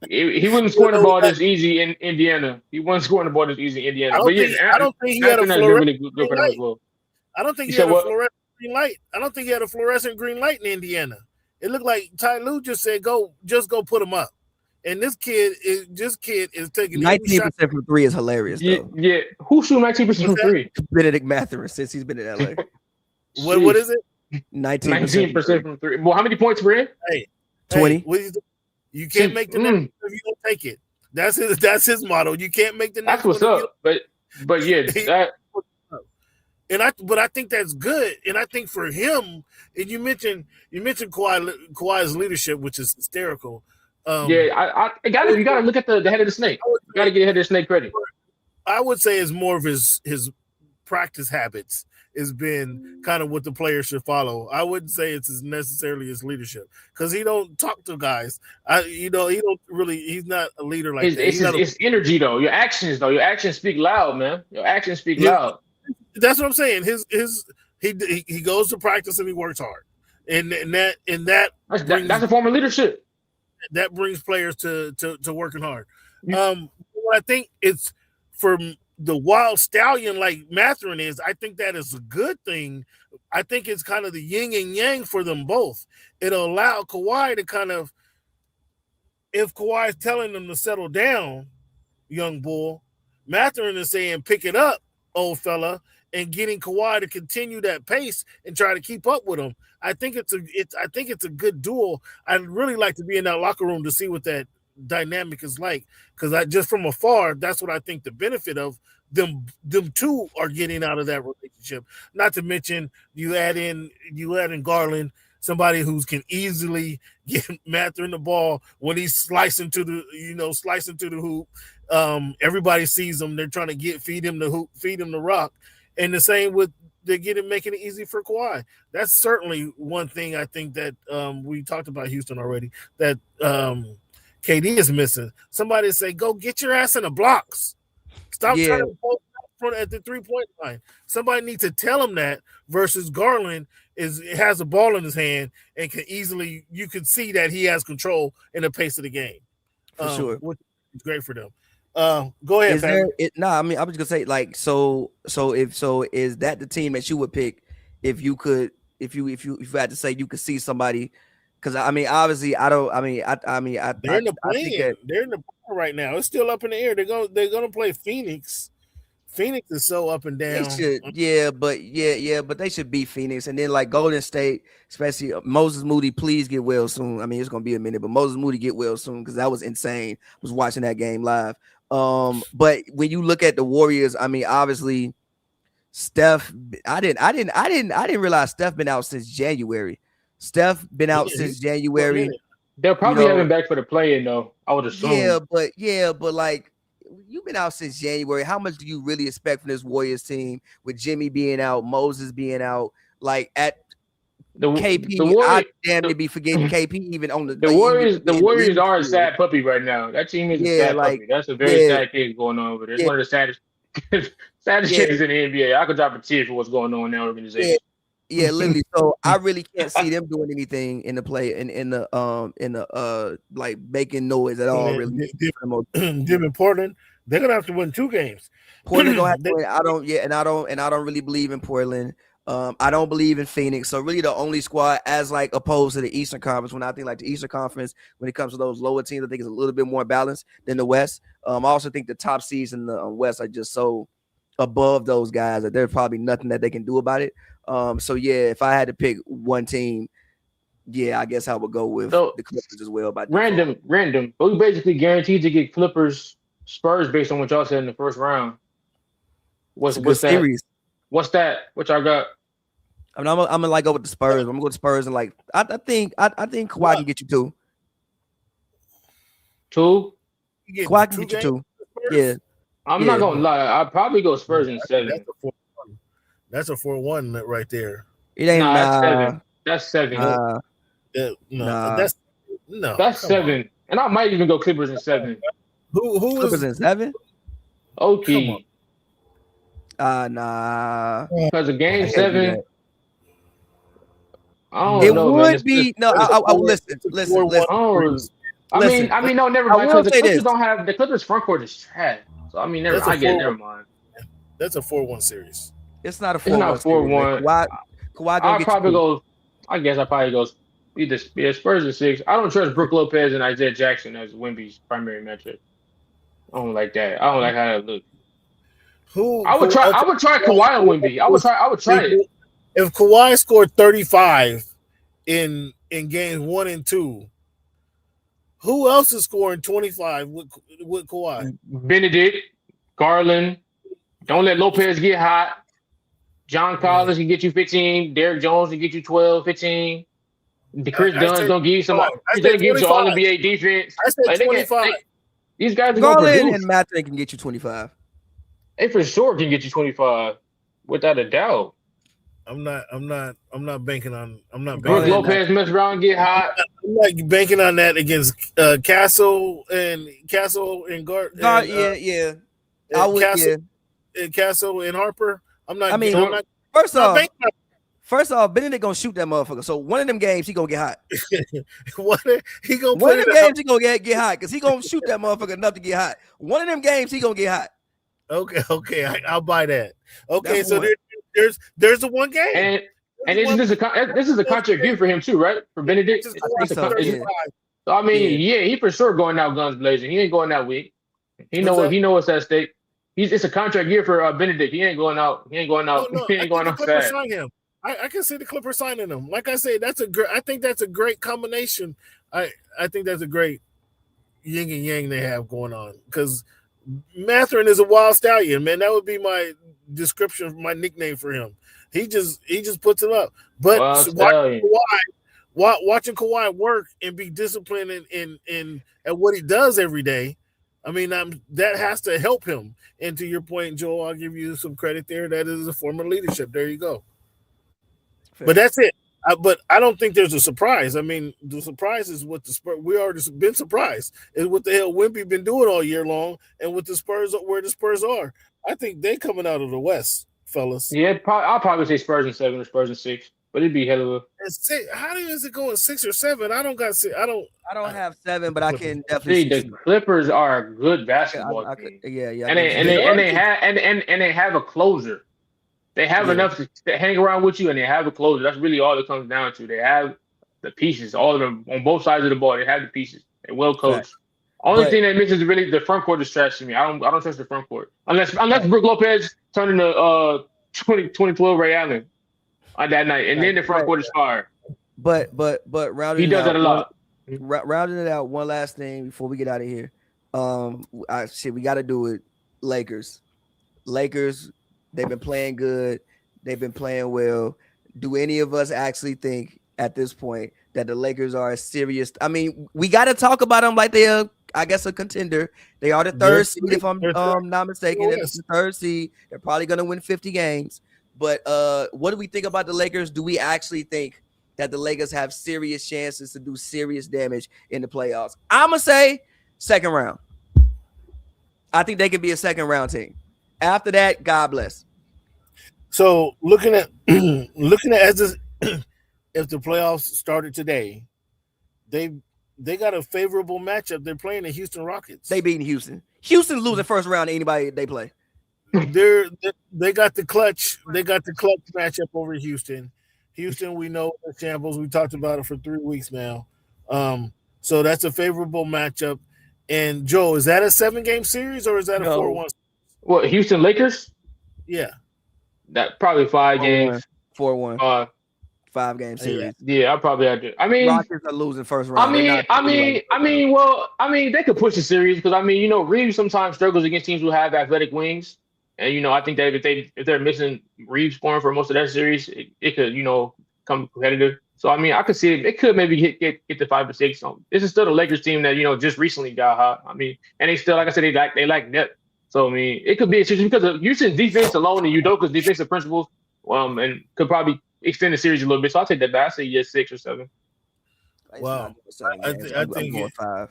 He wasn't scoring the ball this easy in Indiana. He wasn't scoring the ball this easy in Indiana. I don't think he had a fluorescent green light. I don't think he had a fluorescent green light. I don't think he had a fluorescent green light in Indiana. It looked like Ty Lue just said, "Go put him up." And this kid is taking 19% from three is hilarious. Though. Yeah. Who shooting 19% from three? Benedict Mathurin since he's been in LA. What is it? 19% from three. Well, how many points were in? 20. You can't make the next if you don't take it. That's his motto. You can't make the next. That's what's up. But yeah, that. But I think that's good. And I think for him, and you mentioned Kawhi's leadership, which is hysterical. You gotta look at the head of the snake. You gotta get ahead of the snake credit. I would say it's more of his practice habits has been kind of what the players should follow. I wouldn't say it's necessarily his leadership because he don't talk to guys. He don't really. He's not a leader like that. It's energy though. Your actions speak loud, man. Your actions speak loud. That's what I'm saying. He goes to practice and he works hard, and that's a form of leadership. That brings players to working hard. What I think it's for the wild stallion like Mathurin is, I think that is a good thing. I think it's kind of the yin and yang for them both. It'll allow Kawhi to kind of, if Kawhi is telling them to settle down, young bull, Mathurin is saying pick it up, old fella, and getting Kawhi to continue that pace and try to keep up with him. I think it's a good duel. I'd really like to be in that locker room to see what that dynamic is like, because I just from afar, that's what I think the benefit of them two are getting out of that relationship. Not to mention you add in Garland, somebody who can easily get Mathurin the ball when he's slicing to the hoop. Everybody sees him. They're trying to feed him the hoop, feed him the rock. And the same with making it easy for Kawhi. That's certainly one thing I think that we talked about Houston already, that KD is missing. Somebody say, go get your ass in the blocks. Stop trying to post front at the 3-point line. Somebody needs to tell him that versus Garland has a ball in his hand and can easily, you can see that he has control in the pace of the game. For sure. Which is great for them. Go ahead. I mean, I was gonna say like so is that the team that you would pick if you had to say you could see somebody? Because I mean, obviously, they're in the play. They're in the play right now. It's still up in the air. They're gonna play Phoenix. Phoenix is so up and down. They should, but they should beat Phoenix, and then like Golden State, especially Moses Moody, please get well soon. I mean, it's gonna be a minute, but Moses Moody get well soon because that was insane. I was watching that game live. But when you look at the Warriors, I mean, obviously, Steph. I didn't realize Steph been out since January. Steph been out since January. They'll probably have him back for the play-in, though. I would assume. But like you've been out since January. How much do you really expect from this Warriors team with Jimmy being out, Moses being out? Like at KP, damn to be forgetting KP even on the Warriors. The Warriors are a sad puppy right now. That team is a sad puppy. That's a very sad case going on over there. It's one of the saddest cases in the NBA. I could drop a tear for what's going on in that organization. Yeah, literally. So I really can't see them doing anything in the play in the like making noise at all. Really, Jim in Portland, they're gonna have to win 2 games. Portland gonna have to win. I don't really believe in Portland. I don't believe in Phoenix. So really the only squad as like opposed to the Eastern Conference, when I think like the Eastern Conference, when it comes to those lower teams, I think it's a little bit more balanced than the West. I also think the top seeds in the West are just so above those guys that there's probably nothing that they can do about it. So yeah, if I had to pick one team, yeah, I guess I would go with the Clippers as well. By random, but we basically guaranteed to get Clippers Spurs based on what y'all said in the first round. What's that? Series. What's that? What y'all got? I mean, I'm gonna like go with the Spurs. I'm gonna go with the Spurs and like I think Kawhi can get you two. Two? Kawhi can get you two. Yeah. I'm not gonna lie. I'd probably go Spurs in 7. That's a 4-1 right there. It ain't That's 7. That's 7. And I might even go Clippers in 7. Who Clippers in 7? Okay. Nah. Because of game 7. I don't know, would man. Be no. I listen. I mean, no, never mind. Because the Clippers don't have the Clippers front court is trash. So I mean, never mind. That's a 4-1 series. It's not a 4-1. It's not 4-1. Kawhi I guess I probably go either Spurs or 6. I don't trust Brook Lopez and Isaiah Jackson as Wemby's primary matchup. I don't like that. I don't like how that looks. I would try Kawhi and Wemby. I would try it. If Kawhi scored 35 in games 1 and 2, who else is scoring 25 with Kawhi? Benedict, Garland. Don't let Lopez get hot. John Collins can get you 15. Derrick Jones can get you 12, 15. Chris Dunn's gonna give you some. He's gonna give you all NBA defense. I said 25. These guys are Garland and Matthew can get you 25. They for sure can get you 25, without a doubt. I'm not banking on. Brook Lopez mess around and get hot. I'm not banking on that against Castle and Guard. Yeah. I would. Castle and Harper. I'm not. First off, Benedict gonna shoot that motherfucker. So one of them games he gonna get hot. One of them games he gonna get hot because he gonna shoot that motherfucker enough to get hot. One of them games he gonna get hot. Okay, I'll buy that. Okay, that's so there's the one game, and this is a contract year for him too, right? For Benedict. So I mean, he for sure going out guns blazing. He ain't going out weak. He know what's at stake. It's a contract year for Benedict. He ain't going out. He ain't going out fast. I can see the Clippers signing him. Like I said, I think that's a great combination. I think that's a great yin and yang they have going on because Mathurin is a wild stallion, man. That would be my description, my nickname for him. He just puts him up. But watching Kawhi work and be disciplined in at what he does every day, I mean, that has to help him. And to your point, Joel, I'll give you some credit there. That is a form of leadership. There you go. Fair. But that's it. But I don't think there's a surprise. I mean, the surprise is what the Spurs. We already been surprised is what the hell Wemby been doing all year long, and with the Spurs where the Spurs are. I think they coming out of the West, fellas. Yeah, I'll probably say Spurs in 7 or Spurs in 6, but it'd be hell of a. How is it going 6 or 7? I don't got. I don't have 7, but I can definitely. See, the Clippers are a good basketball team. And they have a closer. They have enough to hang around with you, and they have a closer. That's really all it comes down to. They have the pieces, all of them on both sides of the ball. They have the pieces. They're well coached. Only thing that misses is really the front court is trash to me. I don't trust the front court unless Brook Lopez turned into 2012 Ray Allen on that night, and then the front court is fire. But rounding he does that a lot. Rounding it out, one last thing before we get out of here. We got to do it. Lakers. They've been playing good. They've been playing well. Do any of us actually think at this point that the Lakers are a serious? I mean, we got to talk about them like they're, I guess, a contender. They are the third seed, if I'm not mistaken. They're the third seed. They're probably going to win 50 games. But what do we think about the Lakers? Do we actually think that the Lakers have serious chances to do serious damage in the playoffs? I'm going to say second round. I think they could be a second round team. After that, God bless. So looking at as this, if the playoffs started today, they got a favorable matchup. They're playing the Houston Rockets. They beating Houston. Houston's losing first round to anybody they play. they got the clutch. They got the clutch matchup over Houston. Houston, we know the shambles. We talked about it for 3 weeks now. So that's a favorable matchup. And Joe, is that a 7-game series or is that a No, 4-1? What, Houston Lakers? Yeah, That probably 5 games. 4-1, 5. 5-game series. Yeah, I probably have to. I mean, Rockets are losing first round. They're not. Well, they could push the series because Reeves sometimes struggles against teams who have athletic wings, and I think that if they're missing Reeves scoring for most of that series, it could come competitive. So I could see it could maybe get to 5 or 6. This is still the Lakers team that just recently got hot. And they still, like I said, they lack depth. So it could be a series because of Houston's defense alone and Udoka's defensive principles, and could probably extend the series a little bit. So I'll take that back. I say 6 or 7. Wow. I think I'm going 5.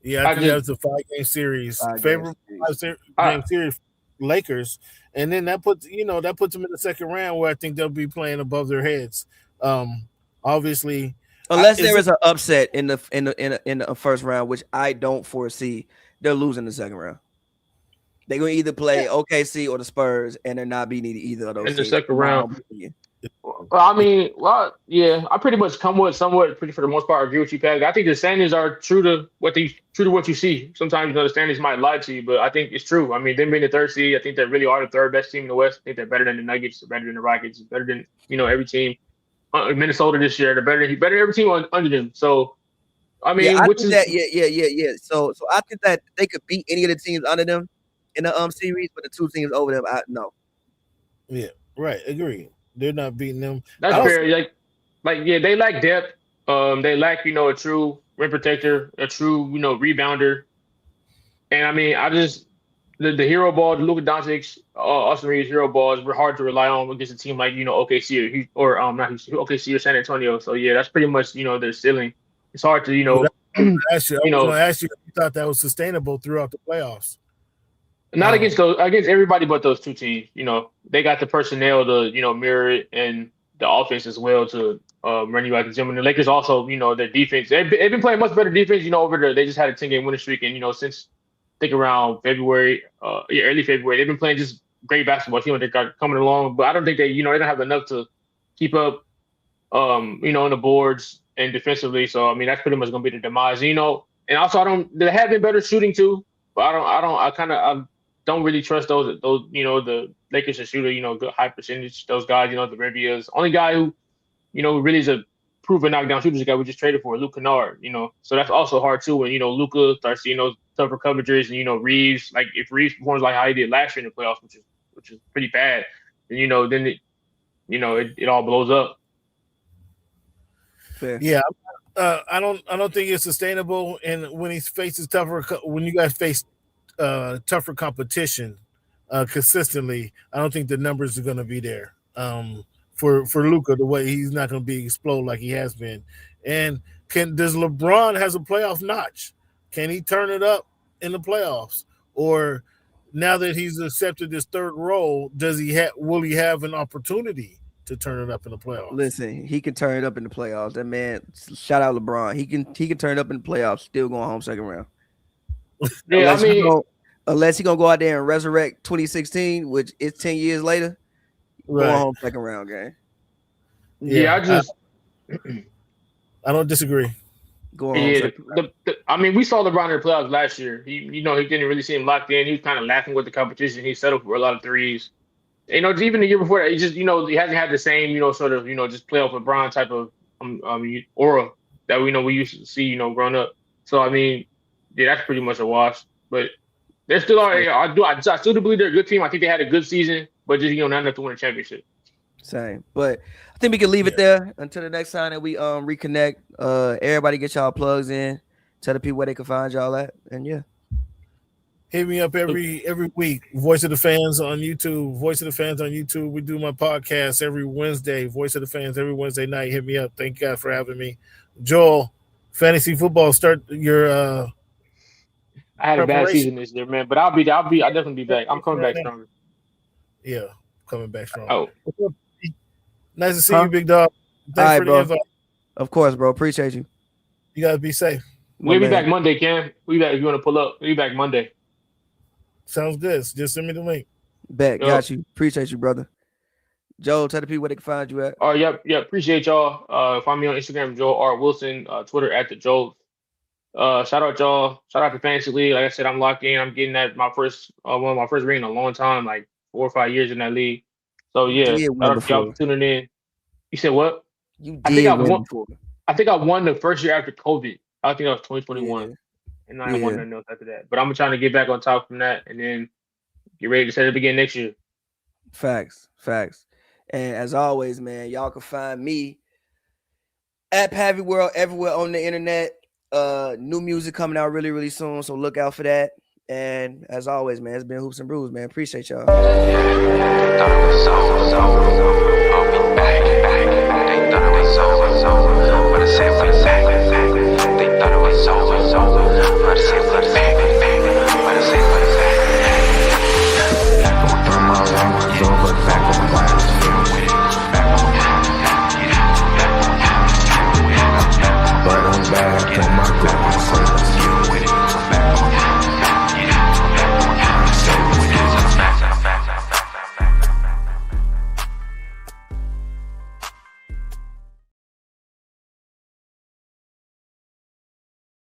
Yeah, I think that's a 5-game series. Favorable 5-game series, Lakers, and then that puts them in the second round where I think they'll be playing above their heads. Obviously, unless there is an upset in the first round, which I don't foresee, they're losing the second round. They're gonna either play OKC or the Spurs, and they're not beating either of those in the second round. I pretty much somewhat pretty for the most part agree with you, Pat. I think the standings are true to what you see. Sometimes the standings might lie to you, but I think it's true. Them being the third seed, I think they really are the third best team in the West. I think they're better than the Nuggets, better than the Rockets, better than every team. Minnesota this year, they're better than every team under them. So So I think that they could beat any of the teams under them in the series, but the 2 teams over them, no. Yeah, right. Agree. They're not beating them. That's fair. They lack depth. They lack, a true rim protector, a true, rebounder. And the hero ball, the Luka Doncic, Austin Reeves hero balls were hard to rely on against a team like, OKC or not OKC or San Antonio. So yeah, that's pretty much, their ceiling. It's hard to, I was going to ask you if you thought that was sustainable throughout the playoffs. Not against everybody but those 2 teams. They got the personnel to, mirror it and the offense as well to run you out the gym. And the Lakers also, their defense. They've been playing much better defense, over there. They just had a 10-game winning streak. And, since I think around February, early February, they've been playing just great basketball. They got coming along. But I don't think they don't have enough to keep up, on the boards and defensively. So, that's pretty much going to be the demise. And also, they have been better shooting too. But I don't really trust those the Lakers to shoot a good high percentage. Those guys, the Wemby only guy who really is a proven knockdown shooter is the guy we just traded for, Luke Kennard. So that's also hard too when Luka starts seeing those tougher coverages and Reeves, like if Reeves performs like how he did last year in the playoffs, which is pretty bad, then then it all blows up. Fair. Yeah, I don't think it's sustainable. And when he faces when you guys face tougher competition consistently, I don't think the numbers are going to be there for Luka the way he's not going to be explode like he has been. And does LeBron has a playoff notch? Can he turn it up in the playoffs? Or now that he's accepted this third role, will he have an opportunity to turn it up in the playoffs? Listen, he can turn it up in the playoffs. That man, shout out LeBron. He can turn it up in the playoffs, still going home second round. Yeah, unless he's gonna go out there and resurrect 2016, which is 10 years later, right. Go home second round game. Yeah, I don't disagree. Go home. We saw LeBron in the playoffs last year. He didn't really seem locked in. He was kind of laughing with the competition. He settled for a lot of threes. Even the year before that, he hasn't had the same, sort of, just playoff LeBron type of aura that we used to see, growing up. So that's pretty much a wash. But they're still I still do believe they're a good team. I think they had a good season, but just not enough to win a championship. Same. But I think we can leave it there until the next time that we reconnect. Everybody get y'all plugs in. Tell the people where they can find y'all at. And yeah. Hit me up every week. Voice of the Fans on YouTube. Voice of the Fans on YouTube. We do my podcast every Wednesday. Voice of the Fans every Wednesday night. Hit me up. Thank you guys for having me. Joel, fantasy football, start your I had a bad season this year, man, but I'll definitely be back. I'm coming back stronger. Yeah, coming back strong. Oh, nice to see you, big dog. Thanks for the invite. Of course, bro. Appreciate you. You guys be safe. We'll be back Monday, Cam. We back if you want to pull up. We'll be back Monday. Sounds good. Just send me the link. Bet. Yep. Got you. Appreciate you, brother. Joe, tell the people where they can find you at. Yep. Appreciate y'all. Find me on Instagram, Joel R. Wilson. Twitter at the Joel. Shout out y'all. Shout out to Fantasy League. Like I said, I'm locked in. I'm getting that one of my first ring in a long time, like 4 or 5 years in that league. So You yeah, did shout win out to y'all before. for tuning in. You said what? You I think did I win won. before. I think I won the first year after COVID. I think that was 2021, Yeah. and I won nothing else after that. But I'm trying to get back on top from that, and then get ready to set it again next year. Facts. And as always, man, y'all can find me at Pavy World everywhere on the internet. New music coming out really, really soon, so look out for that. And as always, man, it's been Hoops and Brews, man. Appreciate y'all. They thought it was over, but I said we back. They thought it was over.